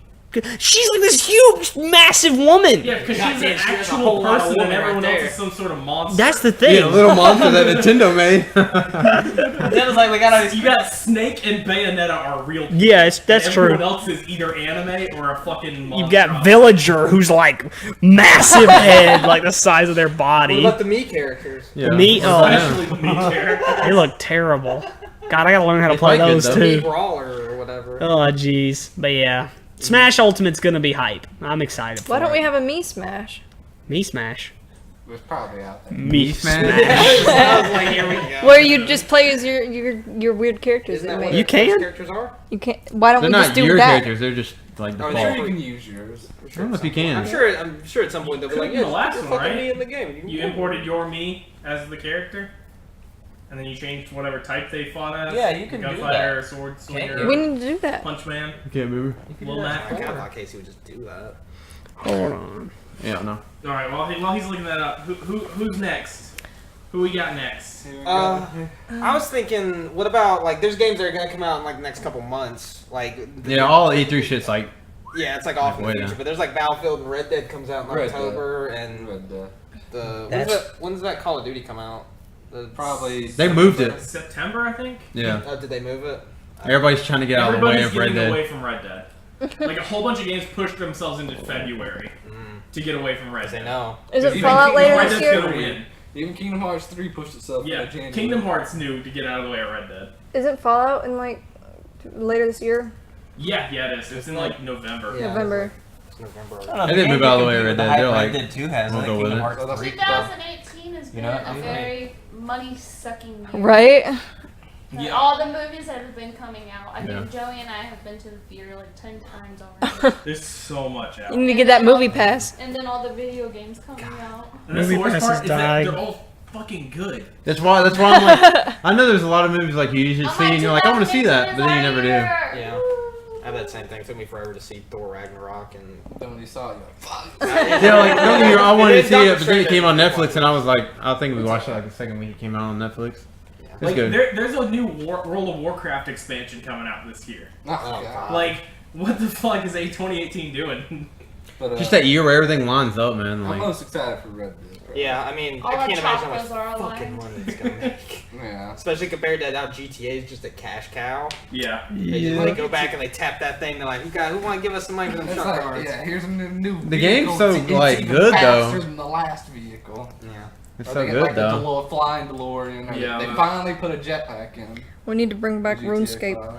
She's like this huge, massive woman. Yeah, because she's an Goddamn, she has a actual whole lot of person and woman everyone right else there. is some sort of monster. That's the thing. Yeah, little monster that Nintendo made. That was like we got all You got Snake and Bayonetta are real people. Yeah, that's and true. Everyone else is either anime or a fucking monster. You've got Villager, who's like massive head, like the size of their What body. about the me characters? Yeah. Me, oh, Especially the meat character. they look terrible. God, I gotta learn how to They play fight good, those though. Me too. Brawler or whatever. Oh, jeez. But yeah, Smash Ultimate's gonna be hype. I'm excited for Why don't it. we have a me smash? Me Smash? It was probably out there. Me Smash. I was like, here we go. Where you just play as your weird characters. Isn't That that you what made. You can? characters are? You can't. Why don't They're we not just do your that? characters. They're just like Oh, I'm default. sure you can use yours. I don't know if you can. I'm sure at some point they'll be like, Couldn't yeah, the last you're one, fucking right? me in the game. You imported your me as the character, and then you changed whatever type they fought as. Yeah, you can do Gunfighter, sword swinger, We need to do that. punch man, You can't move. Lil Mac. I thought Casey would just do that. Hold on. Yeah, no. All right, while he's looking that up, who's next? Who we got next? I was thinking, what about like there's games that are gonna come out in like the next couple months, like Yeah, all E3 shit's like. yeah, it's like off in the Wait, future, yeah. but there's like Battlefield and Red Dead comes out in Red Dead. October, and Red Dead. when's that Call of Duty come out? Probably. They moved it. September, I think. Yeah. Did they move it? Everybody's trying to get out of the way Everybody's of Red getting Dead. away from Red Dead. Like a whole bunch of games pushed themselves into February to get away from Red They Dead. know. Is it Even Fallout Kingdom later Hearts this is year? gonna win. Even Kingdom Hearts 3 pushed itself Yeah, into January. Kingdom Hearts knew to get out of the way of Red Dead. Isn't Fallout in like later this year? Yeah, it is. It's in like November. Yeah. November. It's November. I don't know, They the didn't game move out of the can way compete Red with the Dead. hype They're Red like, Dead 2 has. I we'll think go with Kingdom it. Hearts So the- 3 2018 has been You know, a I'm very money-sucking year. Right? For Yeah. all the movies that have been coming out. I Yeah. think Joey and I have been to the theater like 10 times already. There's so much out. You need to get that movie pass. And then all the video games coming out. And that's Movie the worst passes part is that died. they're all fucking good. That's why I'm like, I know there's a lot of movies like you usually I'm see, and you're like, I want to see that, 2018 but then you never do. is our Yeah. year. I have that same thing. It took me forever to see Thor Ragnarok, and Then when you saw it, you're like, fuck. Yeah, like, don't get me wrong, I wanted to see it, but then it came on Doctor Netflix, and I was like, I think we watched it like the second week it came out on Netflix. It's Like, good. there's a new World of Warcraft expansion coming out this year. Oh, God. Like, what the fuck is 2018 doing? But, Just that year where everything lines up, man. I'm Like, most excited for Red Dead. bro. yeah, I mean, All I our can't imagine how much chakras are fucking aligned. money it's gonna make. Yeah. Especially compared to how GTA is just a cash cow. Yeah. They just like go back and they tap that thing. They're like, who want to give us some money for them It's truck like, cards? yeah, here's a new The game's vehicle. so, It's like, even good, faster though. than the last vehicle. Yeah. it's Or so they get, good, like, though. The little flying DeLorean. Or Yeah, they but- finally put a jetpack in. We need to bring back GTA RuneScape. 5.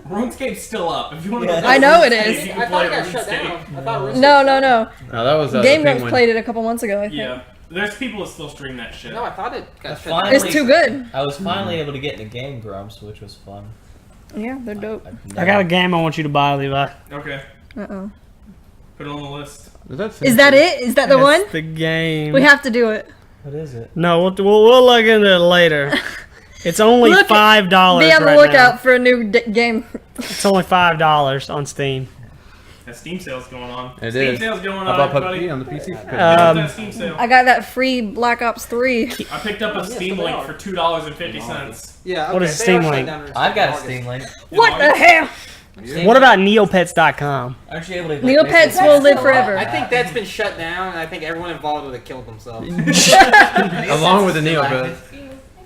RuneScape's still up. If you want to Yeah. go I know it RuneScape, is. you I can thought play it got shut RuneScape. down. I thought RuneScape No, was no, no. No, that was Game the Grumps Penguin. played it a couple months ago, I think. Yeah. There's people that still stream that shit. No, I thought it got That's shut fine. down. It's too good. I was finally able to get into Game Grumps, which was fun. Yeah, they're dope. I got a game I want you to buy, Levi. Okay. Uh-oh. Put it on the list. Is that it? Is that the one? That's the game. We have to do it. What is it? No, we'll look into it later. It's only Look- $5 Be on the right lookout now. for a new game. It's only $5 on Steam. That Steam sale's going on. It Steam is. sale's going I on, bought everybody. PUBG on the PC. That Steam sale. I got that free Black Ops 3. I picked up a Steam link for $2.50. Yeah. What okay, is they Steam are shut Link? down in I've got a August. Steam link. What the hell? What about Neopets.com? Aren't you able to? Neopets will live forever. I think that's been shut down, and I think everyone involved with it killed themselves. Along with the Neopets.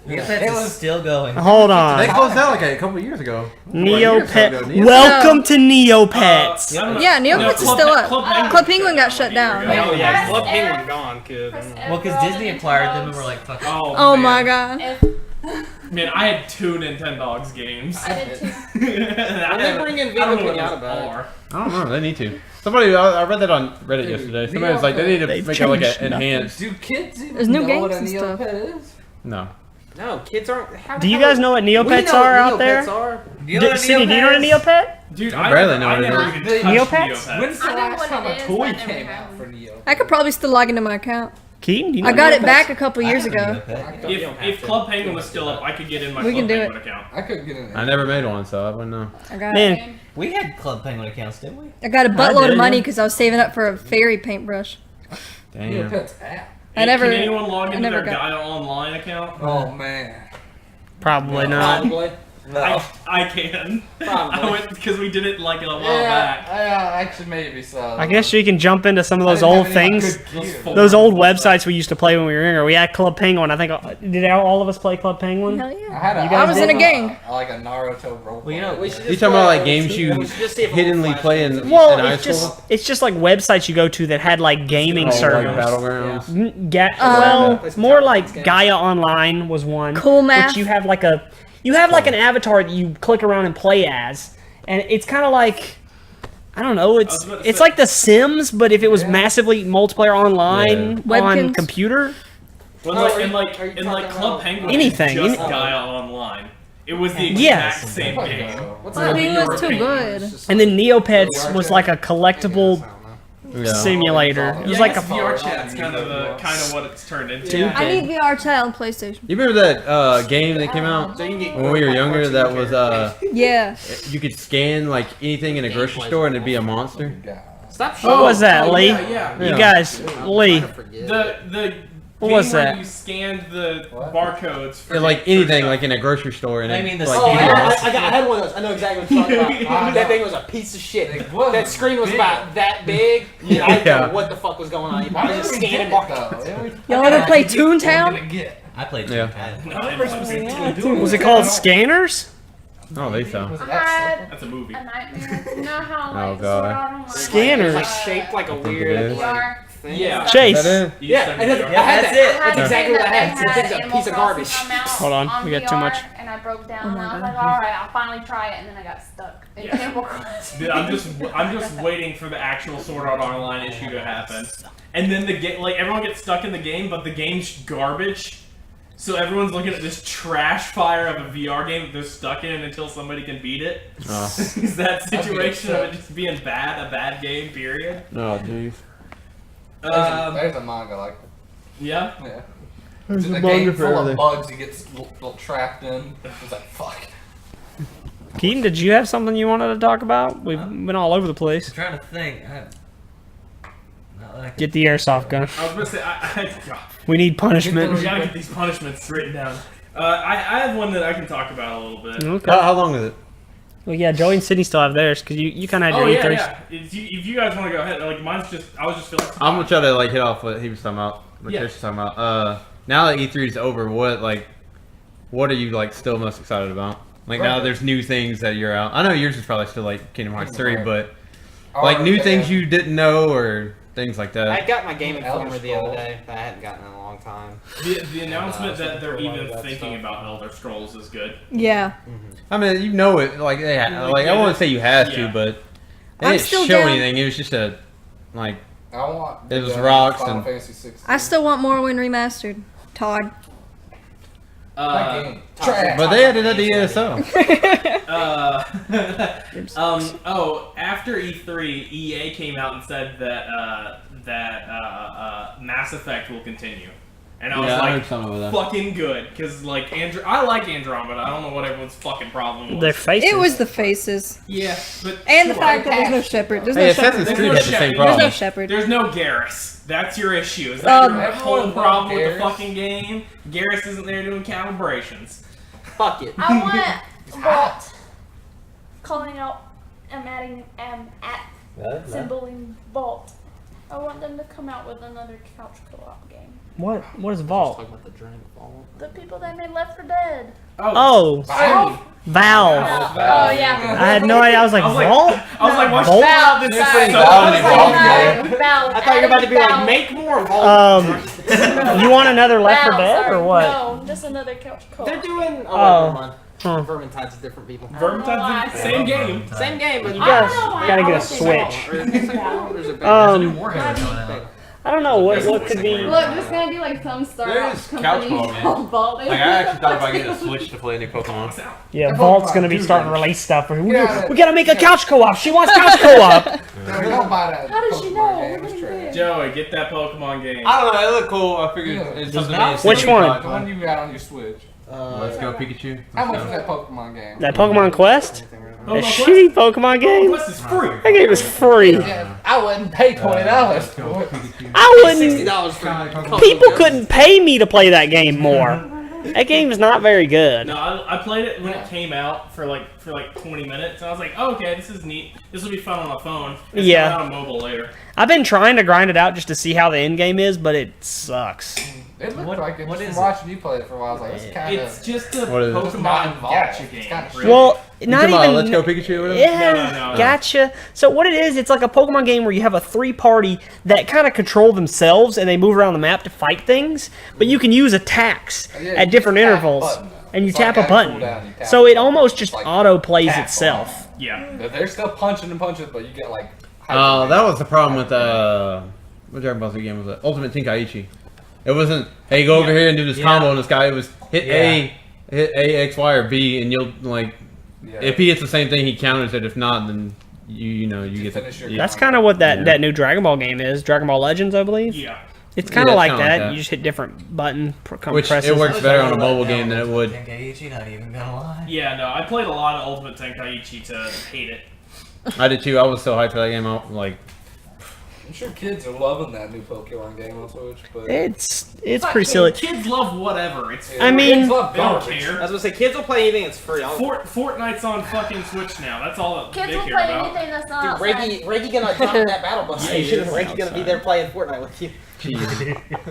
Neopets is still going. Hold They on. closed out like a couple years ago. Neopet. Welcome to Neopets. I don't know. Yeah, Neopets is Club still Pe- up. Club Club Penguin got shut down. Oh yeah, Press Club Penguin F. gone, kid. Press F Well, because for all Disney the acquired them and Nintendogs. we're like, fuck. Oh man. my god. F. Man, I had 2 Nintendogs games. I did too. When they bring in Viva Pinata back? I don't know. They need to. Somebody, I read that on Reddit yesterday. Somebody was like, they need to They've make it like changed an enhanced. Do kids even There's new know what a games and stuff. Neopet is? No. No, kids aren't. How Do you the hell- guys know what We Neopets know are what out there? Neopets are. You know what a Sydney, do you know what a Neopet is? Neopet? Dude, I barely know I what it never is. even touched Neopets? When's the I know last what time it a is, toy but I never came had out one. for Neo? I could probably still log into my account. Keaton, do you know I got it Neopets? back a couple years I have a ago. Neopet. If Club Penguin was still up, I could get in my We Club can do Penguin account. I couldn't get in. I never made one, so I wouldn't know. I got Man, We had Club Penguin accounts, didn't we? I got a buttload did, of money yeah. because I was saving up for a fairy paintbrush. Damn. Neopet's app. I never- Can anyone log I into never their got- Gaia Online account? Oh man. probably not. Probably. No. I can. Probably. I went because we did it like a while Yeah, back. actually maybe so. I guess you can jump into some of I those didn't old have any things. good gear. Those old websites we used to play when we were younger. We had Club Penguin. I think did all of us play Club Penguin? Hell I yeah. had a, You guys I was in a gang. Like a Naruto role. Well, you know, We should You just talking about play- like games you we should just see if we'll hiddenly flash play it. in Well, high it's school? just like websites you go to that had like gaming Oh, like servers. Battlegrounds. Well, It's more tough, like it's games. Gaia Online was one. Cool Math. Which you have like an avatar that you click around and play as, and it's kind of like I don't know. It's was about to it's say- like The Sims, but if it was massively multiplayer online Yeah. on Webkins? computer. Well, Oh, like, are in you- like are you in like talking Club about- Penguin, Anything, just any- Gaia Online. It was the exact Yes. same game. What's I mean, it was too Penguin. good. And then Neopets was like a collectible Yeah. simulator. It was Yeah, like I guess a VR chat's kind of what it's turned into. Yeah. I need VR chat on PlayStation. You remember that game that came out So you can get when we were younger that was Yeah. you could scan like anything in a grocery store and it'd be a monster? Stop What was that, Oh, Lee? yeah, yeah. Yeah. You guys, Lee. The What game was where that? you scanned the What? barcodes for Like for anything stuff. like in a grocery store and I it, mean, the like Oh, I, you could- I had one of those. I know exactly what you're talking about. That thing was a piece of shit. It was That screen was big. about that big. Yeah, I didn't Yeah. know what the fuck was going on. You Why probably did just we scanning get it, barcodes. though? Y'all ever play Toontown? I played Yeah. Toontown. Was it called Scanners? Oh, they so. Was it I that had That's a movie. a nightmare. You know how Oh, like God. Sword Art Online Scanners. Like shaped like a think it weird is. VR. thing. Yeah. Chase. Is that it? You Yeah, sent and me then the I had that's that. it. That's a exactly game what I that had. they It's had a Animal piece of Crossing garbage. come out Hold on, we got too VR, much. And I broke down, Oh and my I was God. like, all right, I'll finally try it, and then I got stuck in Yeah. Animal Crossing. Dude, I'm just waiting for the actual Sword Art Online issue to happen, and then the game, like everyone gets stuck in the game, but the game's garbage. So everyone's looking at this trash fire of a VR game that they're stuck in until somebody can beat it. Oh, Is that situation of upset. it just being bad, a bad game? Period. oh jeez. There's a manga like Yeah. that. Yeah. There's It's a a manga game for full of everything. bugs he gets trapped in. It's like, fuck. Keaton, did you have something you wanted to talk about? We've been all over the place. I'm trying to think. Not that I can- Get the airsoft gun. I was gonna say, God, We need we punishment. gotta get these punishments written down. I have one that I can talk about a little bit. Okay. How long is it? Well, yeah, Joey and Sydney still have theirs because you kind of had Oh your yeah, E3s. yeah. If you guys want to go ahead, like mine's just, I was just feeling. I'm gonna try to like hit off what he was talking about. What Yeah. Chris was talking about. Now that E3 is over, what are you like still most excited about? Like now Right. there's new things that you're out. I know yours is probably still like Kingdom Hearts 3, Right. but like new things you didn't know or things like I that. got my Game Informer Elder the other Scrolls. day that I hadn't gotten in a long time. The announcement that they're Something even like that thinking stuff. about Elder Scrolls is good. Yeah. I mean, you know it. Like they like I won't say you have to, Yeah. but they I'm didn't still show down. anything. It was just a like I want. It was rocks Final and- Fantasy 16. I still want Morrowind remastered. Todd. That game. Trash. But they added a DSO. After E3, EA came out and said that Mass Effect will continue, and I was Yeah, I heard like, something with that. fucking good, because like I like Andromeda. I don't know what everyone's fucking problem Their was. faces. It was the faces. Yeah, but And the sure. fact that there's no shepherd. There's Hey, no Assassin's shepherd. Creed had the same There's There's problem. no shepherd. There's no Garrus. That's your issue. Is that your Everyone whole loves problem with the Garrus. fucking game? Garrus isn't there doing calibrations. Fuck it. I want Vault. Calling out, I'm adding at symbol in Vault. I want them to come out with another couch co-op game. What is Vault? Talking about the Dragon Ball. The people that made Left 4 Dead. Oh, Valve. Valve. Oh yeah. I had no idea. I was like, I was like- Vault? I was like, what's Vault? Valve. This is sorry. so Valve funny. involved. Valve. I thought you were about to be like, Valve. make more Vault. You want another Left 4 Valve, Dead sorry. or what? No, just another couch co-op. They're doing. Oh. Oh, never mind. Huh. Vermintide's different people. Vermintide's the same game. Same game, but You guys I don't know why gotta I get a always think Switch. There's a Um, Warhammer coming out. I don't know what could be. Look, there's gonna be like some startup There's couch company co-op, called Vault. Like, I actually thought about getting a Switch to play any Pokemon. Yeah, Pokemon Vault's gonna be do starting to that. release stuff. We Yeah. gotta make a couch co-op. She wants couch co-op. No, don't buy that. How does she Pokemon know? game, We're it's gonna trash. do it. Joey, get that Pokemon game. I don't know, it looked cool. I figured Yeah. it's Does something not- that Which one? The one you got on your Switch. Let's go Pikachu. How much Let's was that Pokemon game? That Pokemon Quest? Pokemon A Quest? shitty Pokemon game? Quest is free. That game is free. Yeah, I wouldn't pay $20 go for it. Pikachu. I wouldn't. $60 for People couldn't pay me to play that game more. That game is not very good. No, I played it when it came out for like 20 minutes, and I was like, oh, okay, this is neat. This will be fun on my phone. It's Yeah. coming out on mobile later. I've been trying to grind it out just to see how the end game is, but it sucks. It looked What- like it. what Just is from watching you play it for a while, I was like, it's kind It's of. just a What is it? It's not Pokemon involved. gacha It's game. kinda really. Well, You not talking about even. Let's Go Pikachu or whatever? Yeah, No. gotcha. So what it is, it's like a Pokemon game where you have a 3-party that kind of control themselves and they move around the map to fight things, but you can use attacks Yeah, at you different just tap a intervals, button. and you It's tap like a that button. cooldown, you tap So it a almost button. just Like auto plays tap itself. Yeah. They're still punching and punching, but you get like. Oh, that was the problem with what Dragon Ball Z game was that? Ultimate Tenkaichi. It wasn't, hey, go over here and do this Yeah. combo on this guy. It was hit Yeah. hit A, X, Y, or B, and you'll like. Yeah. If he hits the same thing, he counters it. If not, then you get finish your That's kind of what Yeah. that new Dragon Ball game is. Dragon Ball Legends, I believe. Yeah. It's kind of Yeah, like kinda that. like that. You just hit different button Which presses. it works better on a mobile game than it would. Tenkaichi, not even gonna lie. Yeah, no, I played a lot of Ultimate Tenkaichi to hate it. I did too. I was so hyped for that game. Like, I'm sure kids are loving that new Pokemon game on Switch, but It's pretty silly. Kids love whatever. It's Yeah, I mean- kids love they don't garbage. I care. was gonna say, kids will play anything that's free. Fortnite's on fucking Switch now. That's all that Kids they will care play about. anything that's not Dude, outside. Reggie gonna jump in that battle bus Yeah, he station. is Reggie gonna be outside. there playing Fortnite with you.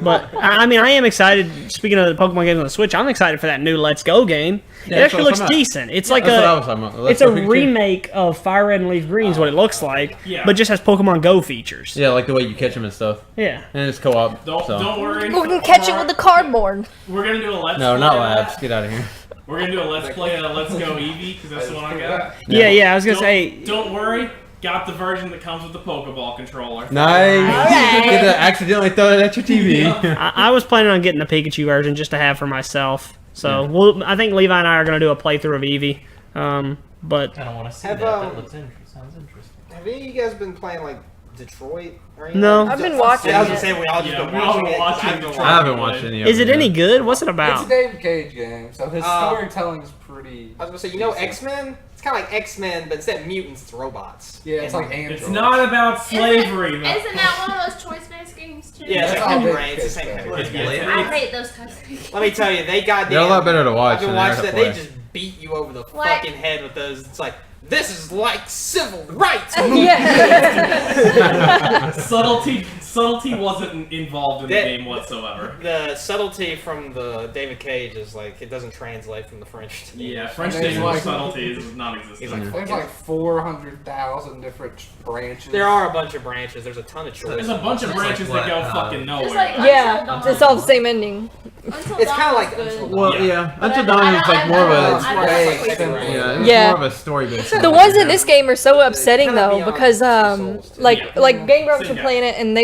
But I mean, I am excited. Speaking of the Pokemon games on the Switch, I'm excited for that new Let's Go game. Yeah, It that's actually what looks I'm talking about. decent. It's like that's what I a was talking about. Let's it's a Go Pikachu. remake of Fire Red and Leaf Green is what it looks like, Yeah. but just has Pokemon Go features. Yeah, like the way you catch them and stuff, Yeah. and it's co-op. Don't worry. We can catch it with the cardboard. We're gonna do a let's No, play not of labs. that. Get out of here. We're gonna do a let's play of Let's Go Eevee because that's the one I got. Yeah, I was gonna say. Don't worry. Got the version that comes with the Pokeball controller. Nice. Get to accidentally throw it at your TV. I was planning on getting the Pikachu version just to have for myself. So I think Levi and I are gonna do a playthrough of Eevee. But I don't want to see Have, that. um, That looks interesting. Sounds interesting. Have any of you guys been playing like Detroit or anything? No. I've been watching Yeah, I was it. gonna say we all just Yeah, been we all watching been it. watching I've been Detroit. I haven't watched any of it. is it any good? What's it It's a about? David Cage game, so his storytelling's pretty. I was gonna say, you know, X-Men. It's kind of like X-Men, but instead of mutants, it's robots. Yeah, it's And- like Android. It's not about slavery, though. Isn't that one of those choice-based games too? Yeah, it's That's like all Heavy they Rain. It's the same pick, Heavy though. Rain. It's Yeah, Blade. I hate those types of games. Let me tell you, they goddamn. They're a lot better to watch I've been than they are watching to it. play. They just beat you over the Like- fucking head with those. It's like, this is like civil rights. Yeah. Subtlety wasn't involved in the That- game whatsoever. The subtlety from the David Cage is like it doesn't translate from the French. To the Yeah, English. French And there's English like- subtlety is He's non-existent. like, There's like 400,000 different branches. there are a bunch of branches. There's a ton of choices. There's a bunch of It's like branches what, that go fucking nowhere. It's like Yeah, Until Dawn. it's all the same ending. Until It's Dawn kinda was like good. Until Well, Yeah. yeah. But Until I- Dawn I- is like I- more of I- a. I- Way simple. Yeah, it's Yeah. more of a story based. The ones in this game are so upsetting kinda though beyond because Souls, too. like Yeah. Game Grumps Same were guy. playing it and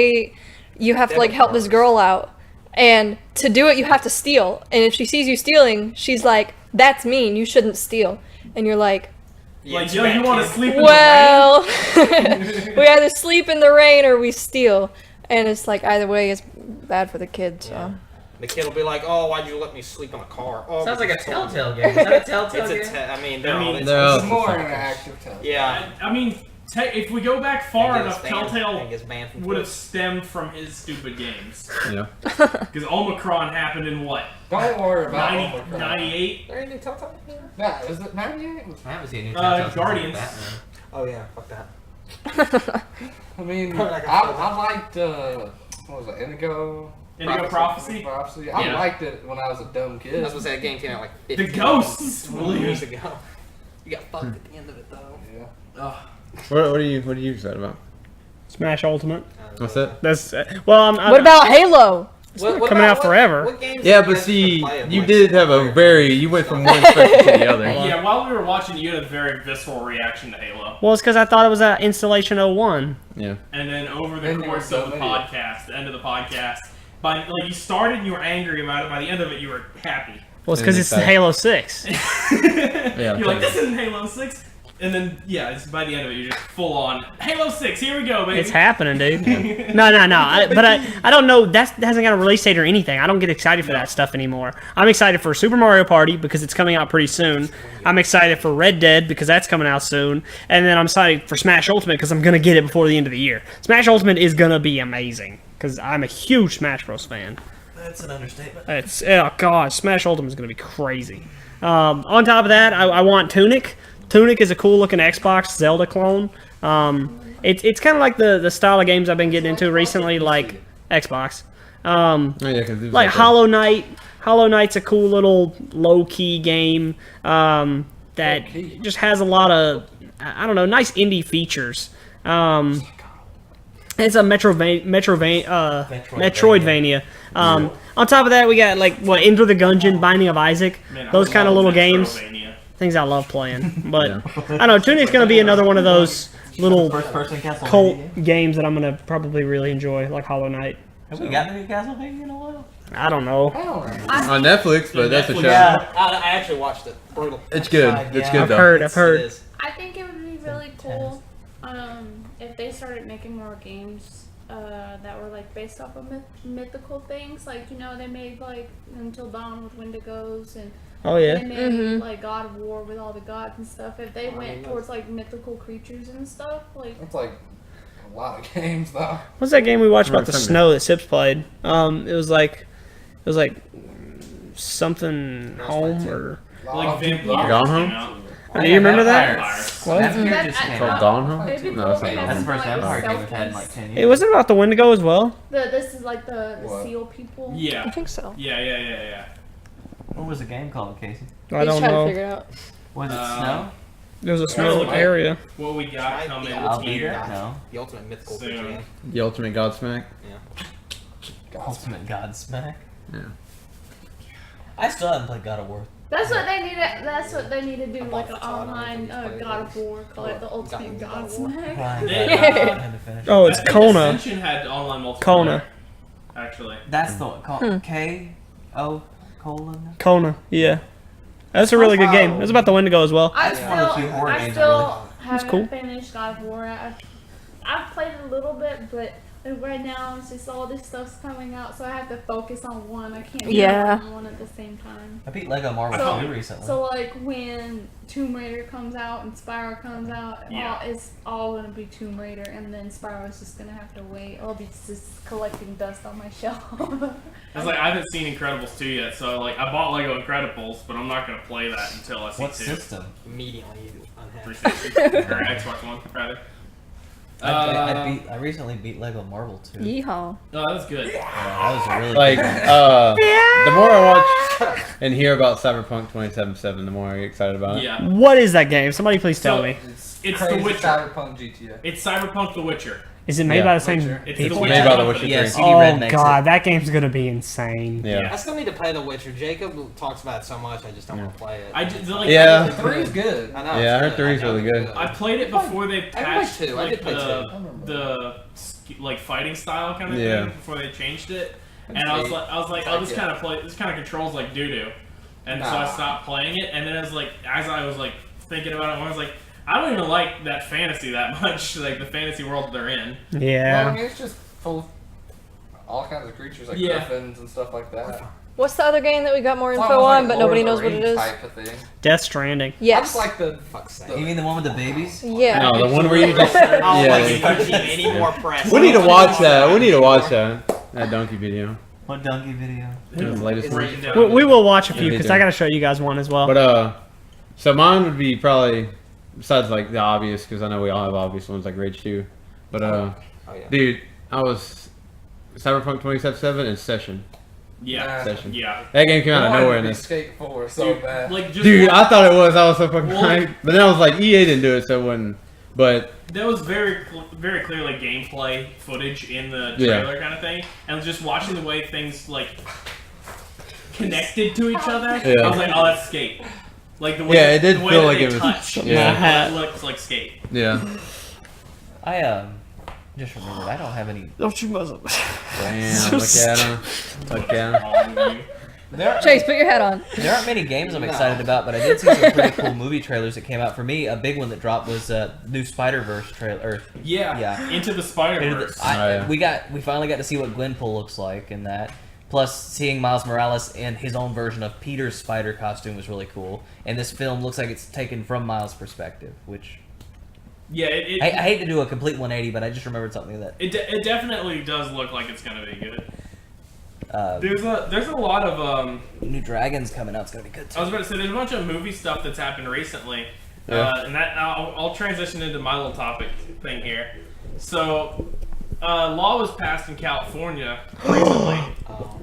you have to like help this girl out, and to do it you have to steal, and if she sees you stealing she's like, that's mean, you shouldn't steal, and you're like, Yeah, Like, it's yo, bad you want to kids. sleep in well we either sleep in the rain or we steal, and it's like either way is bad for the kid. So Yeah. The kid will be like, "Oh, why'd you let me sleep in a car?" Oh, Sounds like a because it's Telltale game. Is that a Telltale It's game? I mean, I they're mean, all. they're all- It's more interactive. Tell. the Yeah. rain. I mean, if we go back far enough, Telltale gets banned from would have Twitch. stemmed from his stupid games. Yeah. Because Omicron happened in what? Don't worry about 90, Omicron. 98? There ain't any Telltale here? Nah, is it 98? I haven't seen any Telltale since Guardians. Batman. Oh yeah, fuck that. I mean, Probably not I gonna liked, what was it, Indigo? Indigo Prophecy? Prophecy. I Yeah. liked it when I was a dumb I kid. was gonna say that game came out like The 15 ghosts! 20 years ago. You got fucked at the end of it though. Yeah. What are you excited about? Smash Ultimate. What's that? That's well. what about Halo? What coming out forever. What games Yeah, do you but guys see, play of you late? did have a very. You went from one section to the other. Yeah, while we were watching, you had a very visceral reaction to Halo. Well, it's because I thought it was at Installation 01. Yeah. And then over the Then you course were of the so mad. podcast, the end of the podcast, you started and you were angry about it. By the end of it, you were happy. Well, it's because it's Excited. Halo 6. Yeah. You're like, this isn't Halo 6. And then, yeah, it's by the end of it, you're just full on Halo 6. Here we go, baby. It's happening, dude. No. I don't know. That hasn't got a release date or anything. I don't get excited for that stuff anymore. I'm excited for Super Mario Party because it's coming out pretty soon. I'm excited for Red Dead because that's coming out soon. And then I'm excited for Smash Ultimate because I'm going to get it before the end of the year. Smash Ultimate is going to be amazing because I'm a huge Smash Bros. Fan. That's an understatement. Oh god, Smash Ultimate is going to be crazy. On top of that, I want Tunic. Tunic is a cool looking Xbox Zelda clone. It's kind of like the style of games I've been getting into recently, like Xbox. Oh, yeah, 'cause it was Like that. Hollow Knight. Hollow Knight's a cool little low key game that Low-key. just has a lot of nice indie features. It's a Metroidvania. On top of that, we got Enter the Gungeon, Binding of Isaac, Man, I those kind of love little games. Metroidvania. Things I love playing. But I don't know, Tunic's going to be another one of those little First-person Castlevania cult game? games that I'm going to probably really enjoy, like Hollow Knight. Have we gotten any Castlevania in a while? I don't know. I don't know. On Netflix, but that's a Netflix. show. Yeah. I actually watched it. Brutal. It's good. Tried, It's yeah. good I've though. heard. It is. I think it would be really cool if they started making more games that were like based off of mythical things. Like, you know, they made like Until Dawn with Wendigos, and Oh, yeah. they made like God of War with all the gods and stuff. If they went towards like mythical creatures and stuff, like That's like a lot of games, though. What's that game we watched about the Remember. snow that Sips played? It was like something home or. Like Vampire. Vampire Gone came Home? out. Do you remember that? Vampire. That's What? here just That- came Called out. Gone Home? Maybe No, it's not Vampire. Gone That's the Home. first Vampire game we've had in like 10 years. It wasn't about the Wendigo as well. this is like the What? seal people. I Yeah. think so. Yeah. What was the game called, Casey? I He's don't trying to know. figure it out. Was it Um, Snow? There was a snow Right. area. What we got Might coming be I'll be here. there. No. The ultimate mythical Soon. creature game. The Ultimate Godsmack. Ultimate Godsmack. Yeah. I still haven't played God of War. That's what they need. That's what they need to do, like an I don't online think he's played God it. of War. Call it the Ultimate God of War. Godsmack. Fine. Yeah. I had to finish. Oh, it's I think Kona. Ascension had online multiplayer. Kona. Actually. That's the one called K-O colon. Kona. Yeah. That's a really good game. It was about the Wendigo as well. I That's one of the few horror I games I still haven't cool. finished God of War. I've played it a little bit, but right now it's just all this stuff's coming out, so I have to focus on one. I can't be Yeah. on one at the same time. I beat Lego Marvel So- 2 recently. So like when Tomb Raider comes out and Spyro comes out, Yeah. it's all gonna be Tomb Raider, and then Spyro's just gonna have to wait. I'll be just collecting dust on my shelf. It's like I haven't seen Incredibles 2 yet, so like I bought Lego Incredibles, but I'm not gonna play that until I see What 2. system? Immediately unhappy. 360 or Xbox One, rather. I recently beat Lego Marvel 2. Yeehaw. Oh, that was good. Yeah, that was a really Like, good game. the more I watch and hear about Cyberpunk 2077, the more I get excited about it. Yeah. What is that game? Somebody please tell So- me. It's Crazy The Witcher. Cyberpunk GTA. It's Cyberpunk The Witcher. Is it made Yeah. by the same Witcher. It's people? The Witcher. Made by The company. Witcher Yeah, 3. CD Red Oh makes god, it. that game's gonna be insane. Yeah. I still need to play The Witcher. Jacob talks about it so much, I just don't want to play it. I just like Yeah. 3 is good. I know. Yeah, it's I heard good. 3 is know really it's good. I played it before they played patched 2. I like did play 2. the like fighting style kind of Yeah. thing before they changed it, and I was like, oh, this kind of controls like doo doo, and so I Nah. stopped playing it, and then as I was like thinking about it, I was like, I don't even like that fantasy that much, like the fantasy world they're in. Well, I Yeah. mean, it's just full of all kinds of creatures like Yeah. griffins and stuff like that. What's the other game that we got more It's info almost like on, a but Lord nobody of the knows what it Rings is? Type of thing. Death Stranding. I Yes. just like the Fuck's sake. You mean the one with the babies? Yeah. No, the one where you just. Oh, Yeah. like, you don't need any more press. We need to watch that. We need to watch that. That donkey video. What donkey video? It was the latest It's one. Written down. We will watch a few me because too. I gotta show you guys one as well. But so mine would be probably besides like the obvious because I know we all have obvious ones like Rage 2. But Oh, yeah. dude, I was Cyberpunk 2077 and Session. Yeah, Session. yeah. That game came out I of wanted nowhere to in be this. Skate 4 so bad. Like just Dude, I thought it was. I was so fucking Well, hyped. But then I was like, EA didn't do it, so it wasn't But There was very clearly gameplay footage in the Yeah. trailer kind of thing, and just watching the way things like connected to each other. Yeah. I was like, oh, that's Skate. Like the way Yeah, it did the way feel that like they it was- touch, yeah. it looks like Skate. yeah, I just remembered I don't have any. Don't you muzzle. damn, look at him, look at him. Chase, put your head on. There aren't many games I'm excited about, but I did see some pretty cool movie trailers that came out. For me, a big one that dropped was new Spider-Verse trailer. Yeah. Yeah. Into the Spider-Verse. Oh, yeah. We finally got to see what Gwenpool looks like in that. Plus, seeing Miles Morales in his own version of Peter's spider costume was really cool. And this film looks like it's taken from Miles' perspective, which Yeah, I hate to do a complete 180, but I just remembered something that it definitely does look like it's gonna be good. uh, There's a lot of New Dragon's coming out. It's gonna be good I too. was about to say there's a bunch of movie stuff that's happened recently, Yeah. and that I'll transition into my little topic thing here. So, law was passed in California recently.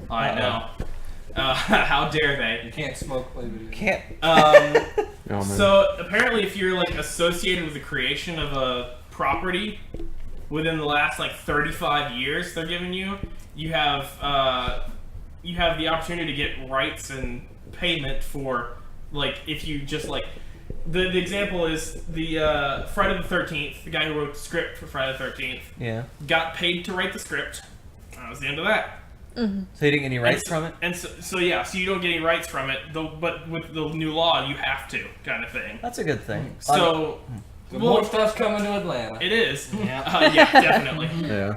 I know. How dare they? You can't smoke play video. Can't. Oh, man. So apparently, if you're like associated with the creation of a property within the last like 35 years, they're giving you, you have the opportunity to get rights and payment for like if you just like the example is the Friday the 13th, the guy who wrote the script for Friday the 13th Yeah. got paid to write the script. That was the end of that. So you didn't get any rights from it? And so yeah, so you don't get any rights from it, though. But with the new law, you have to, kind of thing. That's a good thing. So, The more stuff's coming to Atlanta. it is. Yeah, definitely. yeah,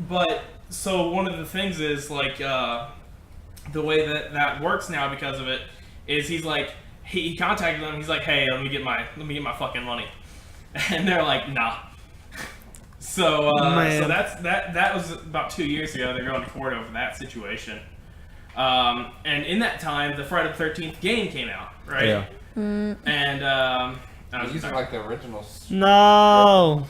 But so one of the things is like the way that works now because of it is he's like he contacted them. He's like, hey, let me get my fucking money, and they're like, nah. So Man. so that was about 2 years ago. They're going to court over that situation. And in that time, the Friday the 13th game came out, right? yeah. And I was These are like the originals. No.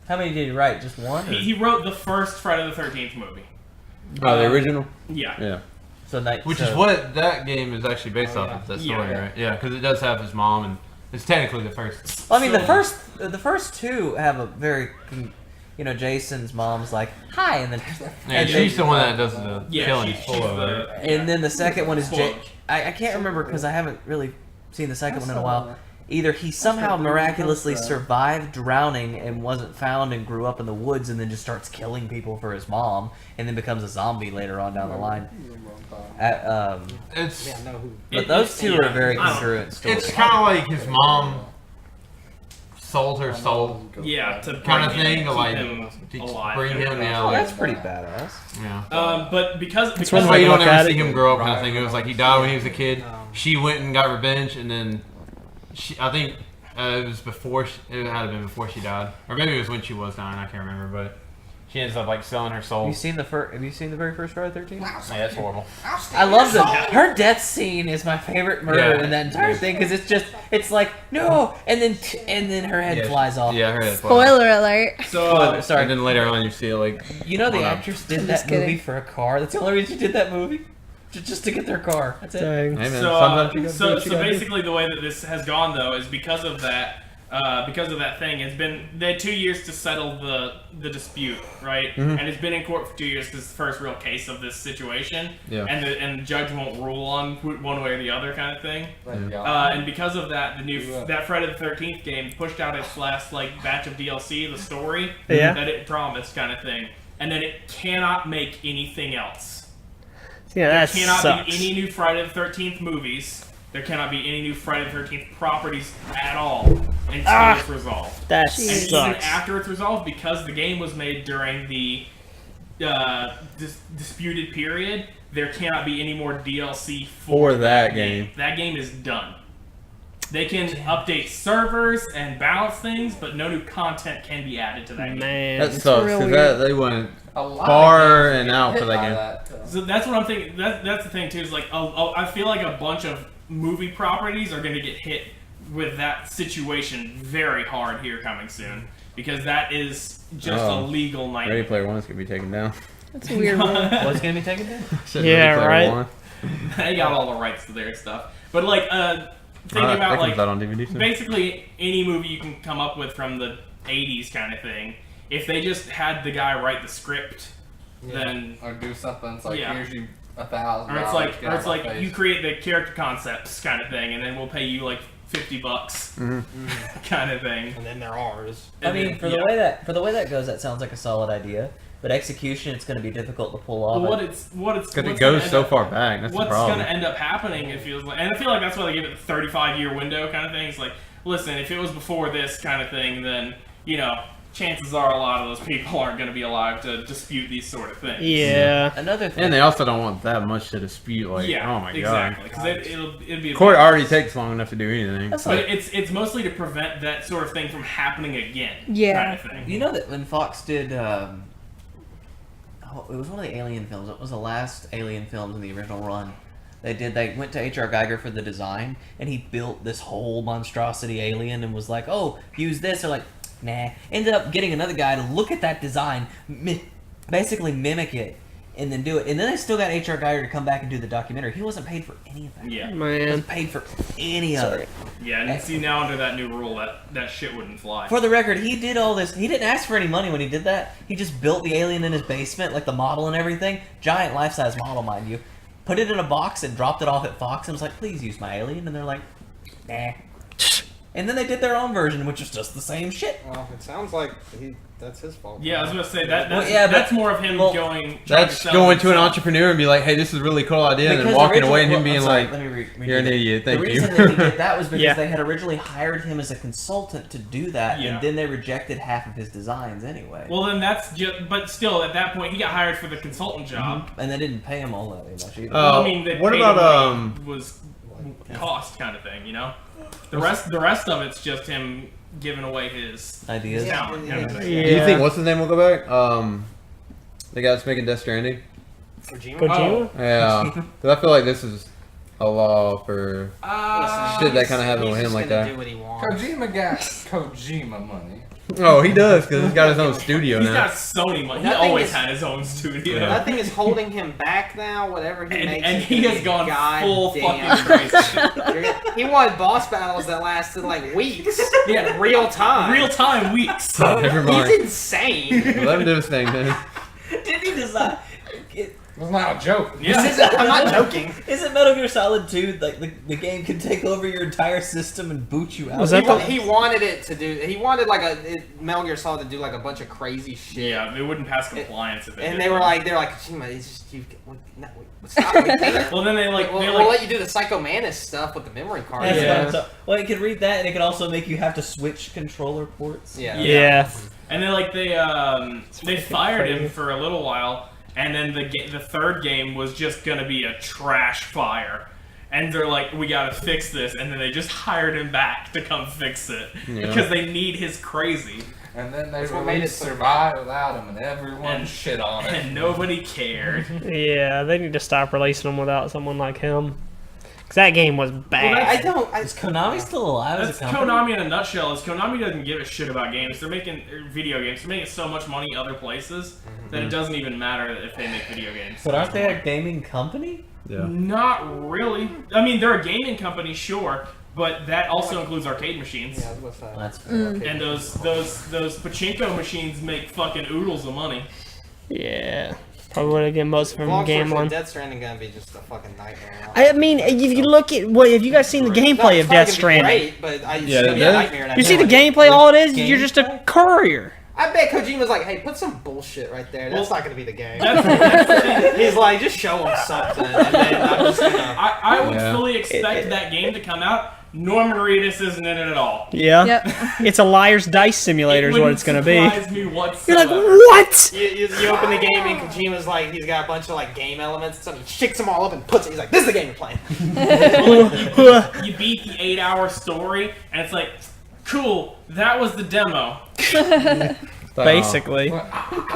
How many did you write? Just one? Or? he wrote the first Friday the 13th movie. Oh, the original. Yeah. Yeah. So night. Which so, is what that game is actually based off of. That story, Yeah. right? Yeah, because it does have his mom, and it's technically the first. Well, I mean, So- the first two have a very, Jason's mom's like, hi, and then Yeah, and she's then, the one that does the Yeah, killing she's full of the- it. and then the second one is Spoilers. I can't remember because I haven't really seen the second one in a while. Either he somehow miraculously survived drowning and wasn't found and grew up in the woods and then just starts killing people for his mom and then becomes a zombie later on down the line. It's But those two are very I don't- congruent stories. it's kind of like his mom sold her soul, Yeah, to kind of bring thing, him, to keep like him to alive. bring him. Yeah, Oh, like, that's pretty badass. yeah. But because That's one why way you to don't look ever at see it. him grow up, kind of thing. It was like he died when he was a kid. She went and got revenge, and then I think it was before. It had to been before she died, or maybe it was when she was dying. I can't remember, but she ends up like selling her soul. Have you seen the very first Friday the 13th? Yeah, that's horrible. I love them. Her death scene is my favorite murder Yeah. in that entire thing because it's like no, and then her head Yeah, flies off. Yeah, her head. Spoiler alert. so Spoiler, sorry. And then later on, you see it like You know the Hold on. actress did I'm that just kidding. movie for a car. That's the only reason she did that movie, just to get their car. That's it. Dang. Hey, man, So, sometimes you gotta do so what you gotta do. basically, the way that this has gone though is because of that thing. They had 2 years to settle the dispute, right? Mm-hmm. And it's been in court for 2 years because it's the first real case of this situation. Yeah. And the judge won't rule on one way or the other, kind of thing. Thank God. And because of that, that Friday the 13th game pushed out its last like batch of DLC, the story Yeah. that it promised, kind of thing. And then it cannot make anything else. Yeah, that Cannot sucks. be any new Friday the 13th movies. There cannot be any new Friday the 13th properties at all until it's resolved. That And even sucks. after it's resolved, because the game was made during the disputed period, there cannot be any more DLC For that game. That game is done. They can update servers and balance things, but no new content can be added to that game. Man, That sucks real because they went A lot far of games and get out hit for that by game. that. So that's what I'm thinking. That's the thing too. Is like I feel like a bunch of movie properties are going to get hit with that situation very hard here coming soon because that is just a Oh. legal Ready nightmare. Player One's gonna be taken down. That's a weird one. What's gonna be taken down? Said Yeah, Ready Player right. One. They got all the rights to their stuff, but like thinking about that like comes out on DVD soon. basically any movie you can come up with from the 80s kind of thing. If they just had the guy write the script, then Or do something. It's like, Yeah. here's you $1,000. or it's like get out of my you face. create the character concepts kind of thing, and then we'll pay you like $50 kind of thing. And then there are. I mean, for the way that goes, that sounds like a solid idea. But execution, it's going to be difficult to pull off. What Because it what's goes gonna so end up- far back. That's the What's problem. going to end up happening, it feels like, and I feel like that's why they give it the 35-year window kind of thing. It's like, listen, if it was before this kind of thing, then, you know, chances are a lot of those people aren't going to be alive to dispute these sort of things. Yeah. Another thing. And they also don't want that much to dispute. Like, Yeah, oh my exactly. god. Because it'll be a Court already takes long enough to do anything. That's But like, it's mostly to prevent that sort of thing from happening again. Yeah. Kind of thing. you know that when Fox did, it was one of the Alien films. It was the last Alien films in the original run. They went to H.R. Geiger for the design, and he built this whole monstrosity alien and was like, oh, use this. They're like, nah. Ended up getting another guy to look at that design, basically mimic it, and then do it. And then they still got H.R. Geiger to come back and do the documentary. He wasn't paid for any of that. Yeah. He Man. wasn't paid for any of it. Yeah, and see, now under that new rule, that shit wouldn't fly. For the record, he did all this. He didn't ask for any money when he did that. He just built the alien in his basement, like the model and everything. Giant life-size model, mind you. Put it in a box and dropped it off at Fox and was like, please use my alien. And they're like, nah. And then they did their own version, which was just the same shit. Well, it sounds like that's his fault. Yeah, I was gonna say that's, Well, yeah, but- that's more of him well, trying That's to sell going to an himself. entrepreneur and be like, hey, this is a really cool idea, and then Because walking originally- away and him well, being I'm sorry, like, let me redo you're an that. idiot, thank the you. reason that he did that was because Yeah. they had originally hired him as a consultant to do that, Yeah. and then they rejected half of his designs anyway. Well, then that's just. But still, at that point, he got hired for the consultant job. And they didn't pay him all that much either. Oh. I mean, they what paid about, him what he was cost kind of thing, you know. The rest of it's just him giving away his Ideas. talent. Kind of thing. Yeah. Do you think, what's his name will go back? The guy that's making Death Stranding? Kojima? Kojima? Yeah. Because I feel like this is a law for shit that kind of happened with him like that. Do what he wants. Kojima got Kojima money. Oh, he does, because he's got his own studio He's now. got Sony money. He That thing always is- had his own studio. That thing is holding him back now. Whatever he makes, And is he gonna has be gone full goddamn fucking crazy. He wanted boss battles that lasted like weeks. Yeah. Real time. Real time weeks. Never mind. He's insane. Let him do his thing, man. Didn't he decide? It was not a joke. Yeah. I'm not joking. Isn't Metal Gear Solid 2 like the game can take over your entire system and boot you out? Was that He wanted it to do. He wanted like Metal Gear Solid to do like a bunch of crazy shit. Yeah, they wouldn't pass compliance if it And did. they were like, Kojima, it's just you. Stop. We can't. well, then they like, We'll let you do the Psycho Mantis stuff with the memory card. That's Yeah. what I'm so- well, it could read that, and it could also make you have to switch controller ports. Yeah. Yeah. and then like they fired him crazy. for a little while, and then the third game was just gonna be a trash fire. And they're like, we gotta fix this, and then they just hired him back to come fix it Yeah. because they need his crazy, And then they That's what made released it so Survive without him, and everyone And- shit on it. and nobody cared. Yeah, they need to stop releasing them without someone like him. Because that game was bad. I don't. Is Konami still alive That's as a company? Konami in a nutshell. Is Konami doesn't give a shit about games. They're making video games. They're making so much money other places that it doesn't even matter if they make video games. But aren't they a gaming company? Yeah. Not really. I mean, they're a gaming company, sure, but that also includes arcade machines. Yeah, I was gonna say. That's fair. And those pachinko machines make fucking oodles of money. Yeah. Probably would have get most of them Long story short, gambling. Death Stranding gonna be just a fucking nightmare. Now. I mean, if you look at what, have you guys seen the No, gameplay it's of not Death gonna be Stranding? Great, but it's Yeah, gonna be a that- nightmare. and I You see the can't- gameplay? All it is, you're just a courier. I bet Kojima's like, hey, put some bullshit right there. That's not gonna be the game. That's the thing. He's like, just show him something, and then I'm just gonna. I would Yeah. fully expect that game to come out. Norman Reedus isn't in it at all. Yeah. Yep. It's a liar's dice simulator is what it's going to be. Surprise me You're whatsoever. like, what? You open the game and Kojima's like, he's got a bunch of like game elements, and so he shakes them all up and puts it. He's like, this is the game you're playing. You beat the 8-hour story, and it's like, cool, that was the demo. Basically.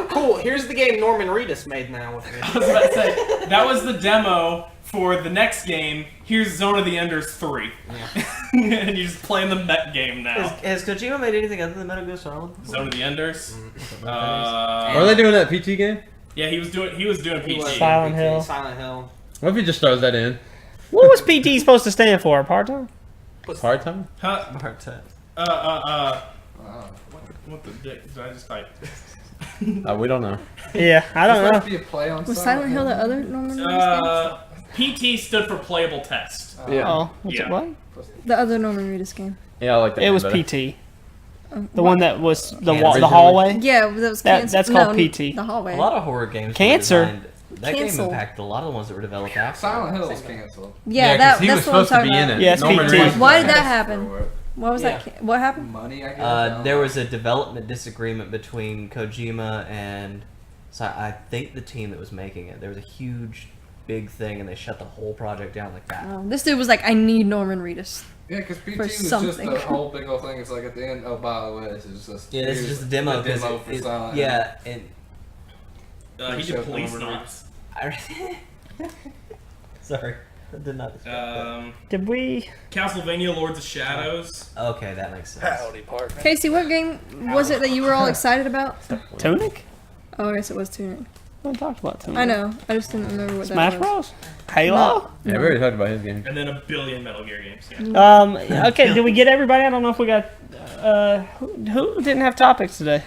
Cool. Here's the game Norman Reedus made now with me. I was about to say, that was the demo for the next game. Here's Zone of the Enders 3. and you're just playing the Met game now. Has Kojima made anything other than Metal Gear Solid? Zone of the Enders. Are they doing that PT game? Yeah, he was doing PT. Silent Hill. Silent Hill. What if he just throws that in? What was PT supposed to stand for? Part-time? Part time? Huh? Bartend. What the dick did I just type? We don't know. Yeah, I don't know. Be a play on Was Silent Hill the other Norman Reedus PT stood for playable test. Yeah. Oh, what's Yeah. it, what? game? The other Norman Reedus game. Yeah, I like that. It was better. PT. The one that was the Cancer. the hallway. Yeah, that was That- cancer. that's called no, PT. The hallway. A lot of horror games. were Cancer. designed- That Cancel. game impacted a lot of the ones that were developed after. Silent Hill is canceled. Yeah, 'cause that, he that's was what I'm supposed to talking be in about. it. Yeah, it's Norman PT. Reedus. Why did that Just happen? throw it. What was that? What happened? Money, I guess. There was a development disagreement between Kojima and so I think the team that was making it. There was a huge, big thing, and they shut the whole project down like that. Oh, this dude was like, I need Norman Reedus. Yeah, because PT for was just something. a whole big old thing. It's like at the end. Oh, by the way, this is just Yeah, this is just a demo. The 'cause demo for it- Silent Hill. yeah, and He Showed did police Norman knots. sorry, I did not. Expect Did we? Castlevania Lords of Shadows. that. Okay, that makes sense. Casey, what game was it that you were all excited about? Tunic? Oh, I guess it was Tunic. I talked about Tunic. I know. I just didn't remember what Smash that was. Bros. Halo. Yeah, we already talked about his game. And then a billion Metal Gear games. Yeah. Okay, did we get everybody? I don't know if we got. Who didn't have topics today?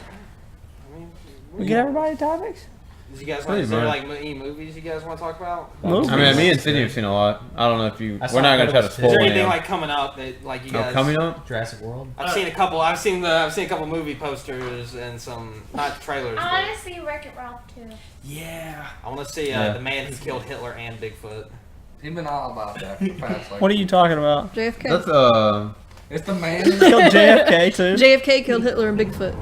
We get everybody topics? Did you guys Pretty want to say much. like any movies you guys want to talk about? Movies. I mean, me and Sydney have seen a lot. I don't know if you. I saw We're not gonna try to Incredibles 2. spoil Is there any. anything of like coming up that like you them. guys? Oh, coming up? Jurassic World. I've seen a couple. I've seen a couple movie posters and some not trailers. I But want to see Wreck-It Ralph too. Yeah. I want to see Yeah. the man who killed Hitler and Bigfoot. He's been all about that for the past, like, What are you talking about? JFK. That's It's the man. Killed JFK too. JFK killed Hitler and Bigfoot.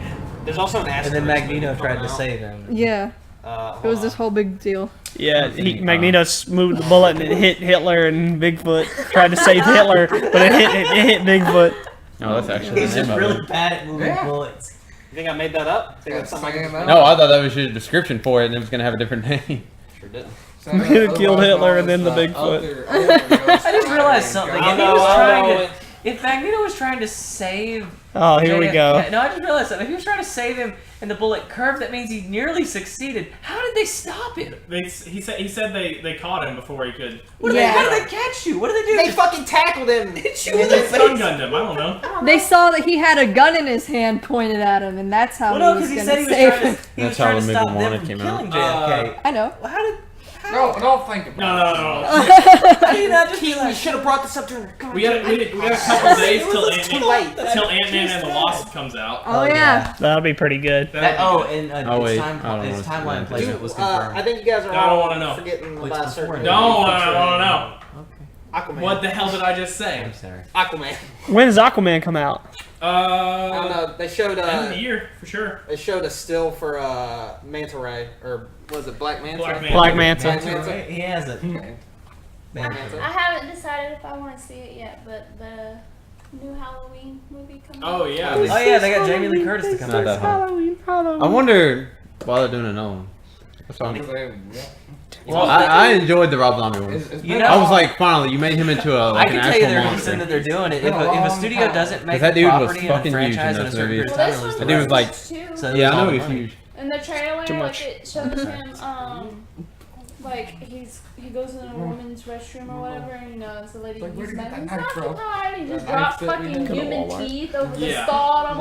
There's also an And Asteroid then movie Magneto tried coming to out. save him. Yeah, Hold it was on. this whole big deal. Yeah, Magneto moved the bullet and it hit Hitler and Bigfoot. Tried to save Hitler, but it hit Bigfoot. Oh, that's actually He's the just name of really it. bad at moving Yeah. bullets. You think I made that up? Think that's something I Saying can that. No, I thought that was your description for it, and it was gonna have a different name. Sure didn't. Who killed Hitler and then the Bigfoot? I just realized something. I If he know, was I trying know. to, if Magneto was trying to save. Oh, here we go. JFK No, I just realized something. If he was trying to save him and the bullet curved, that means he nearly succeeded. How did they stop him? He said they caught him before he could. How did they catch you? What did they do? They fucking tackled him. hit you And in then the they- Stun face. gunned him. I don't know. They saw that he had a gun in his hand pointed at him, and that's how Well, no, he was because he going said to he was save trying him. to. He was That's how trying to the stop movie them Moana from came killing out. JFK. I know. Well, how did? No, don't think about No. How do you not just You realize? should have brought this up during the We got a couple days till It's too late. Ant-Man and the Wasp comes out. Oh, yeah. That'll be pretty good. That'll be good. And Oh, wait. its, I don't know its what's timeline going on. placement was confirmed. I think you guys are I don't all wanna know. forgetting What's about a before certain it? Don't wanna know. Aquaman. What the hell did I just say? I'm sorry. Aquaman. When does Aquaman come out? I don't know. They showed End of the year for sure. they showed a still for Manta Ray, or was it Black Manta? Black Manta. Black Manta. Black Manta. He has it. Black I Manta. haven't decided if I want to see it yet, but the new Halloween movie coming out. Oh yeah. Oh yeah, they got Jamie Lee Curtis to come Not that out. hard. I wonder why they're doing another one. That's all. it. Well, I enjoyed the Rob Zombie one. You know, I was like, finally, you made him into a I like can an tell you actual the monster. reason that they're doing it. If Been a a long studio time. doesn't make that a dude was property and a fucking huge in franchise in a those certain period movies. of Well, time, this it one was That dude was like, too. So yeah, I know all he's the money. huge. In the trailer, Too like much. it shows him, like he goes in a woman's restroom or whatever, and you know, it's the lady Like, who's where'd you get that men's nitro? occupied, and he just That drops knife that we fucking had? human Walmart. teeth over the Yeah. stall, and I'm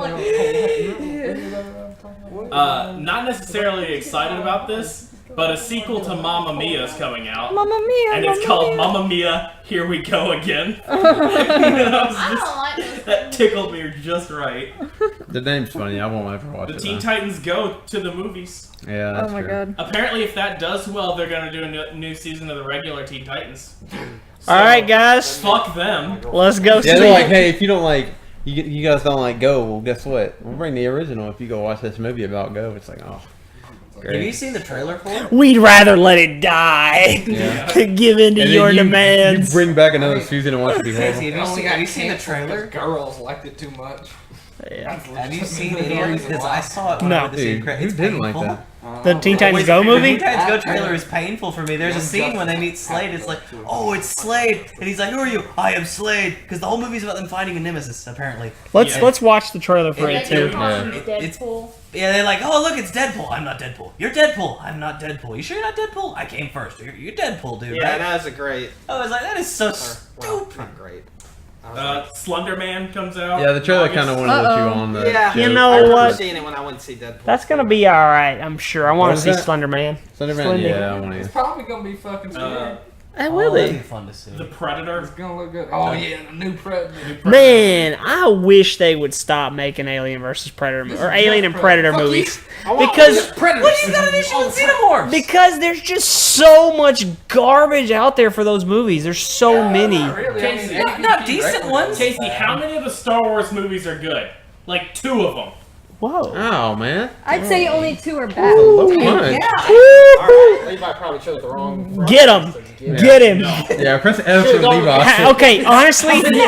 like, Not necessarily excited about this, but a sequel to Mamma Mia is coming out, Mamma Mia! and it's Mamma called Mia. Mamma Mia. Here we go again. You know, I don't like those that things. tickled me just right. The name's funny. I won't ever watch The it. Teen though. Titans go to the movies. Yeah, that's Oh my true. god. Apparently, if that does well, they're gonna do a new season of the regular Teen Titans. So, All right, guys. Fuck them. Let's go see Yeah, they're like, it. hey, if you don't like, you guys don't like Go, well, guess what? We'll bring the original if you go watch this movie about Go. It's like, oh, Have you great. seen the trailer for it? We'd rather let it die. Yeah. Give in to And then your you demands. bring back another season and watch it be Casey, horrible. have you seen the trailer? Girls liked it too much. Yeah. Have you seen any of it? Because I saw it when No. I went to see Dude, it. who It's didn't like painful. that? The Teen Titans Go The movie? Teen Titans Go trailer is painful for me. There's a scene when they meet Slade. It's like, oh, it's Slade, and he's like, who are you? I am Slade, because the whole movie's about them finding a nemesis, apparently. Yeah. Let's watch the trailer for They it too. call him Yeah. It's- Deadpool. Yeah, they're like, oh, look, it's Deadpool. I'm not Deadpool. You're Deadpool. I'm not Deadpool. You sure you're not Deadpool? I came first. You're Deadpool, dude. Yeah, right? that was a great. I was like, that is so Well, stupid. not great. Slender Man comes out. Yeah, the trailer in kind of August. wanted to let you Uh-oh. on the. Yeah. You joke. know I remember what? seeing it when I went to see Deadpool. That's gonna be all right. I'm sure. I want What to was see that? Slender Man. Slender Man. Slender. Yeah, I want It's to. probably gonna be fucking scary. That will That'd be. be fun to see. The Predator. It's gonna look good. Oh yeah, the new Predator. Man, I wish they would stop making Alien versus Predator or Alien and Predator Fuck movies you. because Predator. What do you got an issue with xenomorphs? because there's just so much garbage out there for those movies. There's so many. Not really. I mean, Casey. Not AVP decent regular. ones. Casey, how many of the Star Wars movies are good? Like 2 of them. Whoa. Oh man, I'd say only 2 are bad. low punch. Alright, Levi probably chose the wrong. Get him. Get him. Yeah, press F for Should've Levi. gone- Okay, honestly, do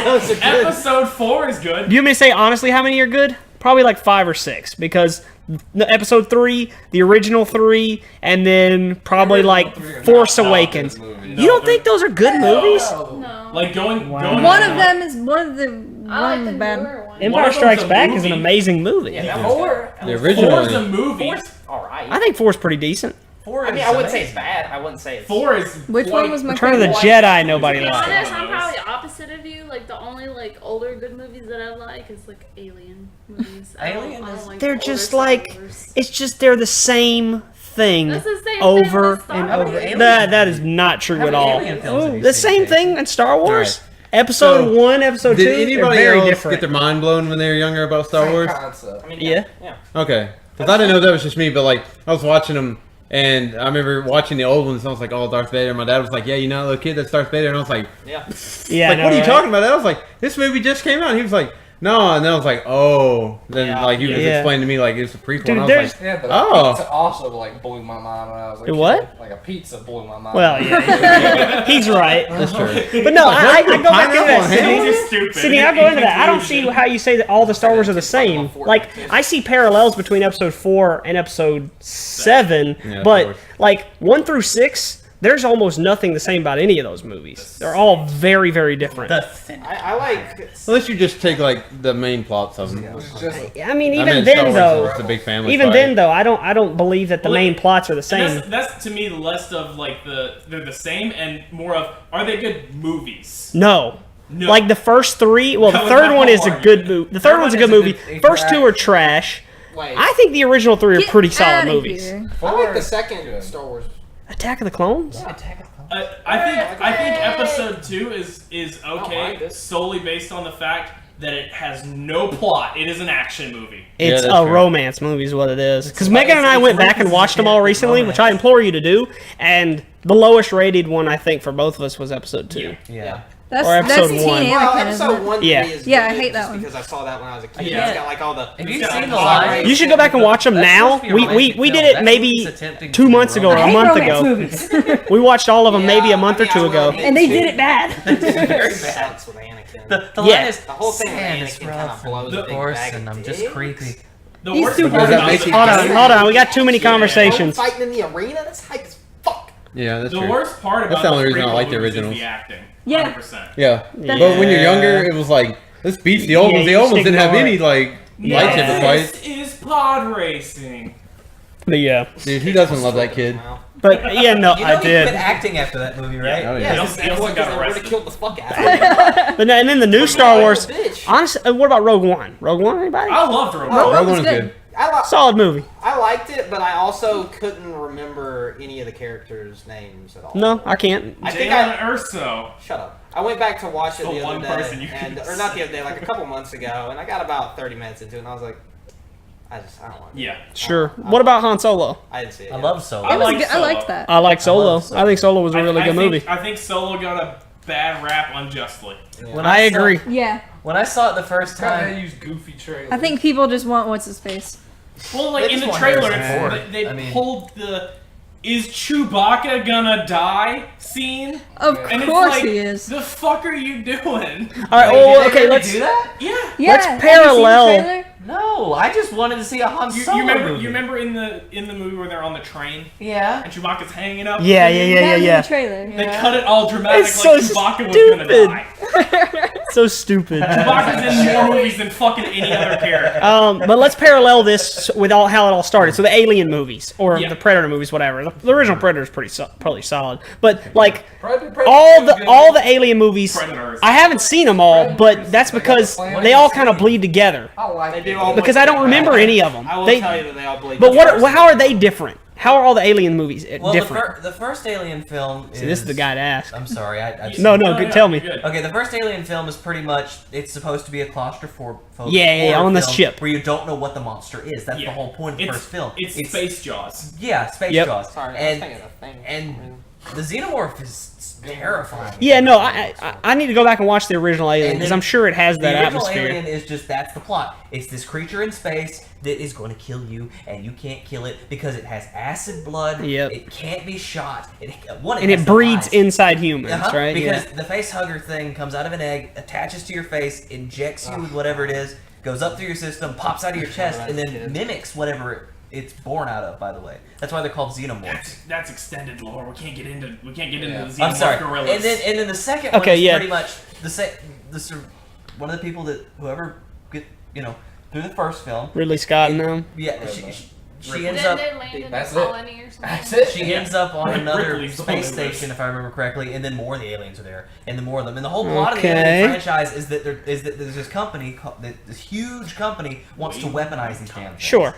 Episode 4 is good. you want me to say honestly how many are good? Probably like 5 or 6 because the episode 3, the original 3, and then probably like Force Awakens. You don't think those are good movies? No. Like going. One of them is one of the I like the one bad. newer one. One Empire of them's Strikes a Back is an movie. amazing movie. Four. The 4's original. a movie. Alright. I think 4 is pretty decent. I mean, I wouldn't say it's bad. I wouldn't say it's 4 is. Which quite- one was my Return of the favorite? Jedi, nobody To be likes. honest, I'm probably opposite of you. Like the only like older good movies that I like is like Alien movies. Alien I don't is- like They're the just older like Star Wars. it's just they're the same thing That's the same thing over with Star and Wars. over. Alien- That is not true How at many all. Alien films have you The seen, same Casey? thing in Star Wars. Alright. Episode So, 1, episode 2, Did they're anybody very else different. get their mind blown when they were younger about Star Same Wars? concept. I mean, Yeah. Yeah. Okay, because I didn't know that was just me, but like I was watching them, and I remember watching the old ones. And I was like, "Oh, Darth Vader." My dad was like, "Yeah, you know, the kid that's Darth Vader," and I was like, Yeah. Yeah, I "Like, know, what are you right? talking about?" I was like, "This movie just came out." And he was like, "No," and then I was like, "Oh." Then Yeah. like he was Yeah. explaining to me like it's a prequel, Dude, and I was there's- like, Yeah, but Oh. pizza also like blew my mind when I was like, The what? Like a pizza blew my mind. Well, yeah, he's right. "That's true." But no, I go back into Pineapple that. on Sydney. ham? These are stupid. Sydney, I go into that. I don't see how you say that all the Star Wars are the same. Like, I see parallels between episode 4 and episode 7, Yeah, of but course. like 1 through 6, there's almost nothing the same about any of those movies. They're all very, very different. I like. Unless you just take like the main plots of them. Which is just I mean, I even mean, then Star Wars though, is just a big family. even fight. then though, I don't believe that the Well, main plots are the And same. that's to me less of like they're the same and more of are they good movies? No. No. Like the first 3, well, the That was third my one is whole a good movie. The third one's a good movie. First 2 are trash. Wait, I think the original 3 are Get pretty solid outta movies. here. I like the Four. second Good. Star Wars. Attack of the Clones? I think episode 2 is okay mind it. solely based on the fact that it has no plot. It is an action movie. It's that's a true. romance movie is what it is. Because Megan and I went back and watched them all recently, which I implore you to do. And the lowest rated one, I think, for both of us was episode 2. Yeah. That's Or episode Teen 1. Well, Anakin, isn't episode it? 1 Yeah. to me is Yeah, I good hate that just one. because I saw that when I was a kid. Yeah. It's got like all the. Have you got seen the hot live? You should go back and watch them That's now. supposed to be a We romantic did film. it That maybe movie's attempting 2 to be months ago or a romantic. month ago. We watched all of them maybe a month or 2 ago. And they did it bad. Very Sucks with Anakin. The Yeah. line is The whole thing with sand is Anakin kind rough of blows The a big horse, bag of and I'm just dicks. creepy. The He's worst super part Does that about make the- you Hold on. We got too many Yeah. conversations. Fighting in the arena, that's hype as fuck. Yeah, that's The true. worst part about That's the only reason I prequel like the movies is originals. the acting. Yeah. 100%. Yeah. Yeah. But when you're younger, it was like this beats the old Yeah, ones. The you old ones just didn't have ignore any it. like lightsaber fights. This is pod racing. But yeah. Dude, who doesn't love that kid? But yeah, no, You know I he did. quit acting after that movie, right? Oh, Yeah, yeah. He also got they would arrested. have killed the fuck out of him. But no, and then the new Star Wars. Bitch. Honestly, what about Rogue One? Rogue One, anybody? I loved Rogue Oh, One. Rogue Rogue One was is good. good. Solid movie. I liked it, but I also couldn't remember any of the characters' names at all. No, I can't. I think Jalen Erso. Shut up. I went back to watch it The the one other person day, you can or not the other day, like a couple months ago, and I got about 30 minutes into it, and I was like, I don't want to. Yeah. Sure. What about Han Solo? I didn't see it. I yet. love Solo. It was like good. I Solo. liked that. I like Solo. love Solo. I think Solo was a really good movie. I think Solo got a bad rap unjustly. When I saw- agree. Yeah. When I saw it the first Trying to time, use goofy trailers. I think people just want what's his face. Well, like They in just the want trailer, Harrison Ford. they I mean- pulled the "Is Chewbacca gonna die?" scene, Of and it's course like, he is. the fuck are you doing? All right. Wait, Oh, did they okay. really Let's. do that? Yeah. Yeah. let's have you seen the parallel- trailer? No. No, I just wanted to see a Han You, Solo you remember? movie. You remember in the movie where they're on the train Yeah. and Chewbacca's hanging up? That was in the trailer. They cut it all dramatic, It's like so Chewbacca was stupid. gonna die. So stupid. Chewbacca's in more movies than fucking any other character. But let's parallel this with how it all started. So the Alien movies or Yeah. the Predator movies, whatever. The original Predator is probably solid, but like Predator all was good. the Alien movies, Predators. I haven't seen them all, but that's because they all kind of bleed together. I like They it. do all Because I don't remember any of them. I will They, tell you that they all bleed. but together. how are they different? How are all the Alien movies Well, different? the first Alien film See, this is the guy to ask. I'm sorry, I No, good, tell me. Good. Okay, the first Alien film is pretty much, it's supposed to be a claustrophobic Yeah, horror on the film ship. where you don't know what the monster is. That's Yeah. the whole point of the It's first film. It's Space Jaws. Yeah, Space Yep. Jaws. Sorry, I was and thinking of thing. and the Xenomorph is terrifying. Yeah, no, I need to go back and watch the original Alien And because then I'm sure it has The that original atmosphere. Alien is just, that's the plot. It's this creature in space that is going to kill you, and you can't kill it because it has acid blood. Yep. It can't be shot. And has it no breeds eyes. inside humans, Uh-huh, right? Because Yeah. the face hugger thing comes out of an egg, attaches to your face, injects you with whatever it is, goes up through your system, pops out of your chest, and then mimics whatever it's born out of. By the way, that's why they're called xenomorphs. That's extended lore. We can't get into the I'm xenomorph sorry. gorillas. And then the second Okay, one is yeah. pretty much the same. One of the people that whoever get through the first film. Ridley Scott and them. Yeah, she ends Then up. they landed in That's the it. colony or something. That's it. She ends up on another Ripley's space on the list. station, if I remember correctly, and then more of the aliens are there, and then more of them. And the whole plot of the Okay. Alien franchise is that there's this company, this huge company wants to weaponize these damn things. Sure.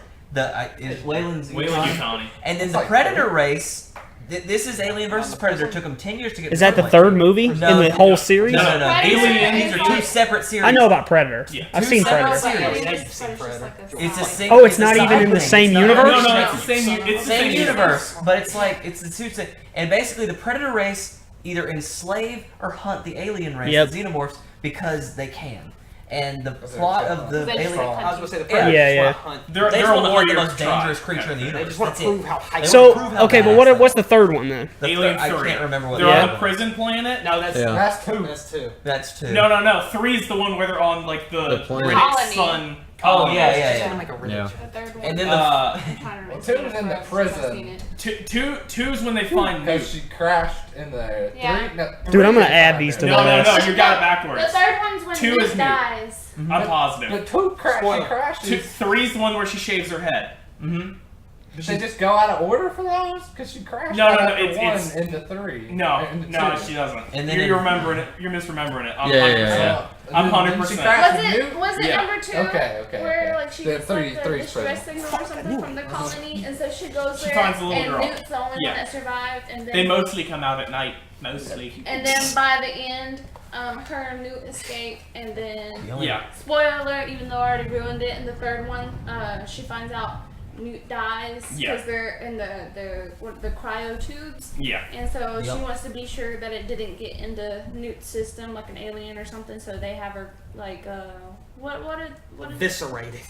Wayland's Wayland Yutani. and then It's the like Predator race. This is Alien versus Predator. Took them 10 years to get. Is that the way. third movie No, in the no, whole series? No, no, no. Predator Alien. is These are two like- separate series. I know about Predator. Yeah. I've Two seen separate Predator. series. Alien I've versus seen Predator's just Predator. like a It's a side. single. Oh, it's not a even in the side same thing. It's universe? not- No, it's the same. It's the Same universe, but it's like it's the two. And basically, the Predator race either enslave or hunt the alien race, Yep. the xenomorphs, because they can. And the Because plot they're of the Vengeful. alien. I was gonna say the Yeah. Predators Yeah, want to hunt. They're They just a want to hunt the warrior most tribe. dangerous creature in the They universe. just want That's to prove it. how high. They So wanna prove how okay, but badass what's they the third one then? The Alien I 3. can't remember what. They're the on other the one- prison planet. No, that's Yeah. That's two. That's two. That's two. No. 3 is the one where they're on like the The planet. British Colony. sun. Oh colony. yeah, It's yeah, just yeah. kinda like a really Yeah. The third one. And then the Uh, I'm trying to remember. Well, two was in the I've never prison. seen it. two's when they find Because Newt. she crashed in there. Yeah. Dude, I'm gonna add these to No, the no, list. you got it The backwards. third one's when Two Luke is Newt. dies. I'm positive. But she Spoiler. crashes. 3's the one where she shaves her head. Mhm. Did they just go out of order for those? Because she crashed No, no, out no, after it's- one in the 3. No, In the no, 2. she doesn't. And then You're in- remembering it. You're misremembering it. I'm Yeah, 100%. yeah. I'm Didn't 100%. she crash Was with it Newt? was it Yeah. number 2? Okay, Where like she The gets three- like the three's distress prison. signal or something from the colony, and so she goes She there, finds the little and girl. Newt's the only Yeah. one that survived, and then They mostly come out at night. Mostly. and then by the end, her and Newt escape, and then The only- Yeah. spoiler alert, even though I already ruined it in the third one, she finds out Newt dies Yeah. because they're in the cryo tubes. Yeah. And so Yep. she wants to be sure that it didn't get into Newt's system like an alien or something. So they have her like what did Eviscerated.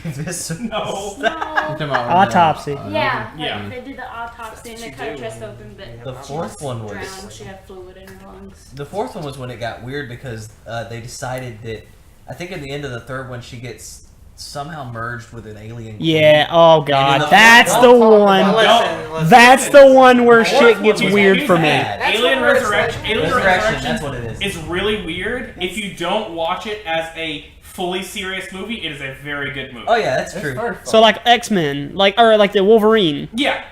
This No. no. Talking about Autopsy. Yeah, Yeah. like they did the autopsy and they cut her chest open, but The she fourth one was. drowned. She had fluid in her lungs. The fourth one was when it got weird because they decided that I think in the end of the third one she gets somehow merged with an alien. Yeah. Oh And god, in the that's fourth the one- one. Listen. That's the one where Fourth shit one gets was weird for me. bad. That's Alien what it's Resurrection. like. Alien Resurrection, Resurrection that's what it is. is really weird. If you don't watch it as a fully serious movie, it is a very good movie. Oh yeah, that's It's true. very fun. So like X-Men, like the Wolverine. Yeah.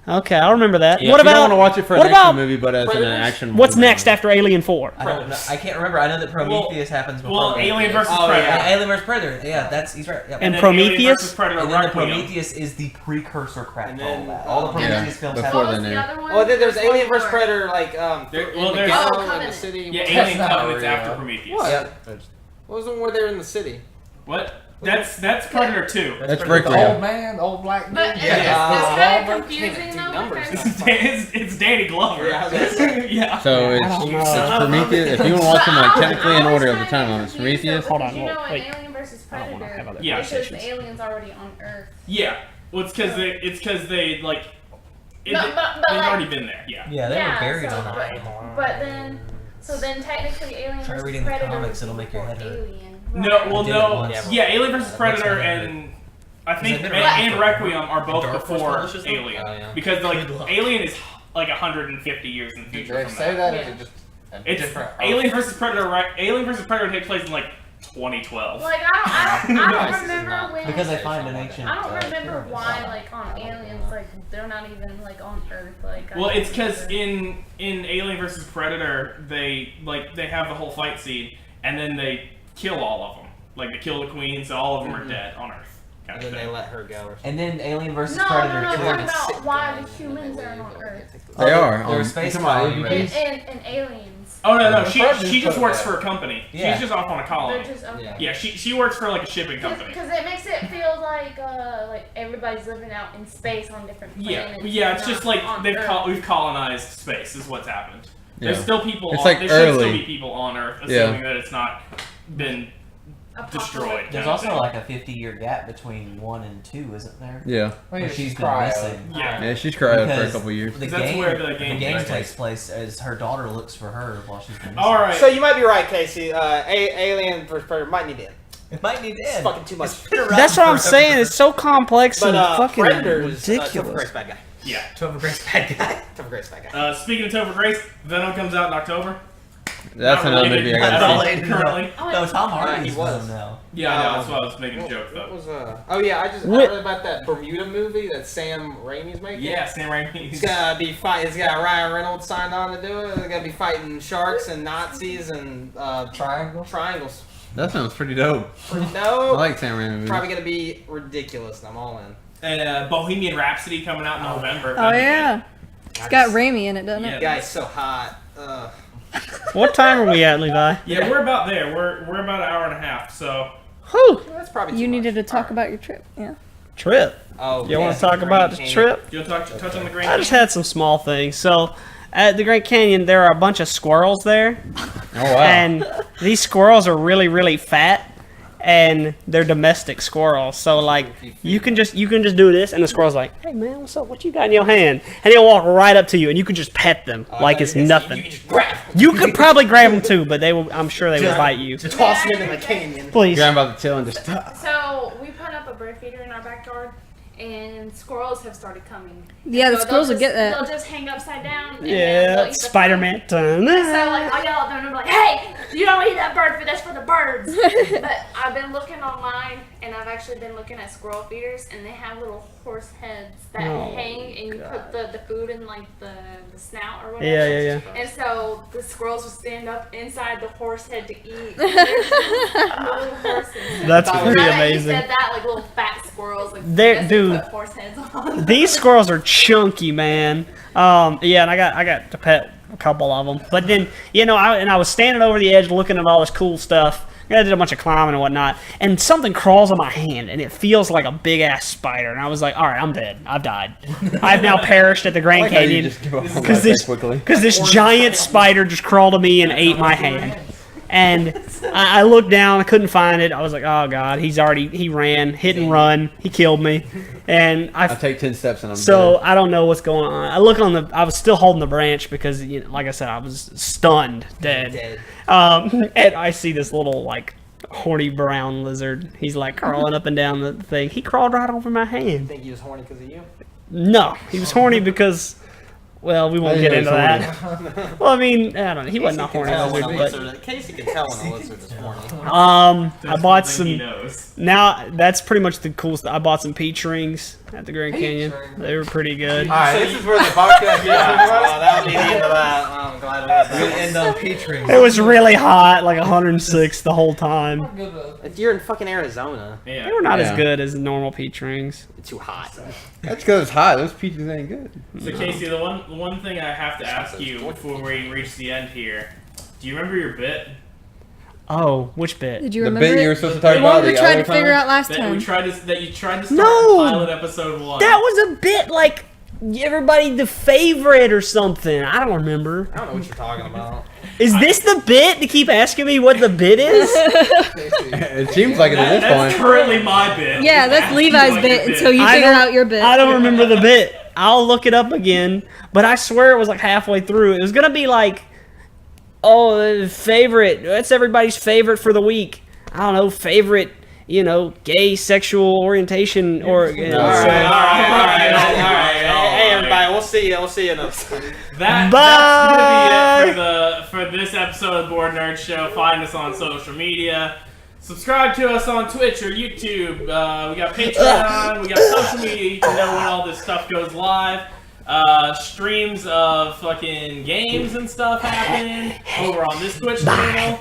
Okay, I'll remember that. Yeah, what if you about don't want to watch it for what an action about movie, but as an Predators? action. what's movie. next after Alien 4? I don't know. I can't remember. I know that Prometheus happens before. Well, Prometheus. Alien versus Oh, Predator. yeah. Alien vs Predator. Yeah, he's right. Yep. And then Alien Prometheus? versus Predator And then the Requiem. Prometheus is the precursor crap And to all then- that. All the Prometheus Yeah, films before have. What was then, the yeah. other one? Well, there's Which Alien one vs more? Predator, like There- in well, the there's- ghetto, Oh, in the Covenant. city. Yeah, That's Alien not Covenant's real. after Prometheus. What? Yep. What was the one where they were in the city? What? That's Predator 2. That's The Requiem. old man, old black dude. But Yeah. it's Oh, kind but of confusing can't do though. numbers. because- It's Danny Glover. Yeah, I was gonna say. Yeah. So it's Prometheus. If you want to watch them like technically in order of the timeline, it's Prometheus. Hold on, You know, in wait. Alien vs I don't wanna have Predator, other Yeah. it shows conversations. the aliens already on Earth. Yeah. Well, it's because they like. It, But they've like- already been there. Yeah. Yeah, they were buried so, on that. but then, so then technically Alien Try vs reading the Predator comics, was it'll make your before head hurt. Alien, No, well, Did it no. once. Yeah, Alien vs. That Predator looks like and I think they've and, been around and Requiem are both Dark Force before publishes them? Alien Oh, yeah. because like Good luck. Alien is like 150 years in the Did future they from say that. that? Or Yeah. is it just a It's different Alien vs. Predator. Right? Alien vs. Predator takes place in like 2012. Like I don't Nice. remember when. Because they find an ancient. I don't remember pyramid. why, like on Aliens, like they're not even like on Earth. Like. Well, I it's don't because remember. in Alien vs. Predator, they have the whole fight scene, and then they kill all of them. Like they kill the queen, so all of them are dead on Earth. And Kind of then they thing. let her go. Or something. And then Alien vs No, Predator. no, no. two. I'm talking about why the humans aren't on Earth. They are. They're a space come on, colony. AVPs? And Aliens. Oh no, The she Predators just put works that. for a company. Yeah. She's just off on a colony. They're just okay. Yeah. Yeah, she works for like a shipping company. Because it makes it feel like everybody's living out in space on different Yeah, planets. yeah. It's not just like on we've Earth. colonized space is what's happened. There's Yeah. still people. It's on, like there should still early. be people on Earth, Yeah. assuming that it's not been destroyed. There's kind of also thing. like a 50-year gap between 1 and 2, isn't there? Yeah. Where she's been cryo. missing. Yeah. Yeah, she's cried for a Because couple years. The That's game, where the game takes takes place as her daughter looks for her while she's been missing. All right. So you might be right, Casey. Alien vs. Predator might need to end. It might need to It's end. fucking too much. That's what I'm saying. It's so complex But and fucking Predators, Topher ridiculous. Grace bad guy. Yeah. Topher Grace bad guy. Topher Grace bad guy. Speaking of Topher Grace, Venom comes out in October. That's Not another related, movie I not gotta see. related currently. Oh, No, Tom he Hardy's was. Venom now. Yeah, I know. That's why I was making a joke What though. was Oh yeah, I What- heard about that Bermuda movie that Sam Raimi's making. Yeah, Sam Raimi. He's gonna be fighting. He's got Ryan Reynolds signed on to do it. They're gonna be fighting sharks and Nazis and triangles. That sounds pretty dope. I No, like Sam Raimi movies. probably gonna be ridiculous. And I'm all in. And Bohemian Rhapsody coming out in November. Oh yeah, it's got Raimi in it, doesn't Yeah. it? Guy's so hot. What time are we at, Levi? Yeah, we're about there. We're about an hour and a half. So Whew. That's probably. You too needed to much. talk about your trip. Yeah. Trip. Oh, You want yeah, to talk about the Canyon. trip? you want to touch on the Grand I just Canyon? had some small things. So, at the Grand Canyon, there are a bunch of squirrels there, Oh wow. and these squirrels are really, really fat, and they're domestic squirrels. So, like, you can just do this, and the squirrel's like, "Hey man, what's up? What you got in your hand?" And he'll walk right up to you, and you can just pet them like it's nothing. You can just grab. You could probably grab them too, but they will. I'm sure they will bite you. Just toss it into the canyon. Please. Grab by the tail and just. So we put up a bird feeder in our backyard, and squirrels have started coming. Yeah, the So squirrels they'll will get just- that. They'll just hang upside down. And then they'll Yeah, eat the Spider-Man. So like I yell at them and I'm like, hey, you don't eat that bird food, that's for the birds. But I've been looking online and I've actually been looking at squirrel feeders and they have little horse heads that Oh, hang and you put the food in like the snout or whatever. Yeah. And so the squirrels will stand up inside the horse head to eat. There's little horses. That's Now pretty Now that you amazing. said that, like little fat squirrels, like They're- I guess they dude, put horse heads on. These squirrels are chunky, man. Yeah, and I got to pet a couple of them. But then, I was standing over the edge looking at all this cool stuff. I did a bunch of climbing and whatnot, and something crawls on my hand, and it feels like a big ass spider. And I was like, "All right, I'm dead. I've died. I've now perished at the Grand Canyon because this giant spider just crawled to me and ate my hand." And I looked down, I couldn't find it. I was like, "Oh God, he ran, hit and run, he killed me." And I take 10 steps and I'm so dead. I don't know what's going on. I was still holding the branch because, like I said, I was stunned, dead. And I see this little like horny brown lizard. He's like crawling up and down the thing. He crawled right over my hand. Think he was horny because of you? No, he was horny because, well, we won't I get think into he that. Well, I mean, I don't know. He wasn't a horny lizard, but Casey can tell when a lizard is horny. I That's bought the thing he some. knows. Now that's pretty much the coolest. I bought some peach rings at the Grand Canyon. They were pretty good. Alright, this is where the podcast that would be the end of that. I'm glad we had that. End on peach rings. It was really hot, like 106 the whole time. If you're in fucking Arizona, Yeah. They were not as Yeah. good as normal peach rings. it's too hot. That's because it's hot. Those peaches ain't good. So Casey, the one thing I have to ask you before we reach the end here, do you remember your bit Oh, which bit? Did you The remember bit it? you were supposed to talk The about one we the tried other to figure time? out last that time. you tried to start No! pilot episode 1? That was a bit like everybody the favorite or something. I don't remember. I don't know what you're talking about. Is this the bit to keep asking me what the bit is? It seems like it at this That's point. currently my bit. Yeah, that's Asking Levi's what bit your until you I figure don't- out your bit. I don't remember the bit. I'll look it up again, but I swear it was like halfway through. It was gonna be like, oh, favorite. That's everybody's favorite for the week. I don't know, favorite, gay sexual orientation or. All right. Hey, everybody, we'll see you. We'll see you next time. That's gonna be it for this episode of the Board Nerd Show. Find us on social media. Subscribe to us on Twitch or YouTube. We got Patreon. We got social media. You can know when all this stuff goes live. Streams of fucking games and stuff happen over on this Twitch channel.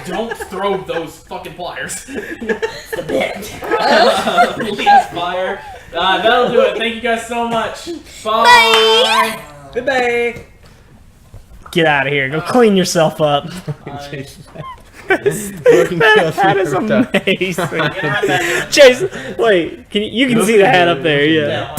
Don't throw those fucking pliers. The bit. Please fire. That'll do it. Thank you guys so much. Bye. Goodbye. Get out of here. Go clean yourself up. That is amazing. Chase, wait. You can see the hat up there. Yeah.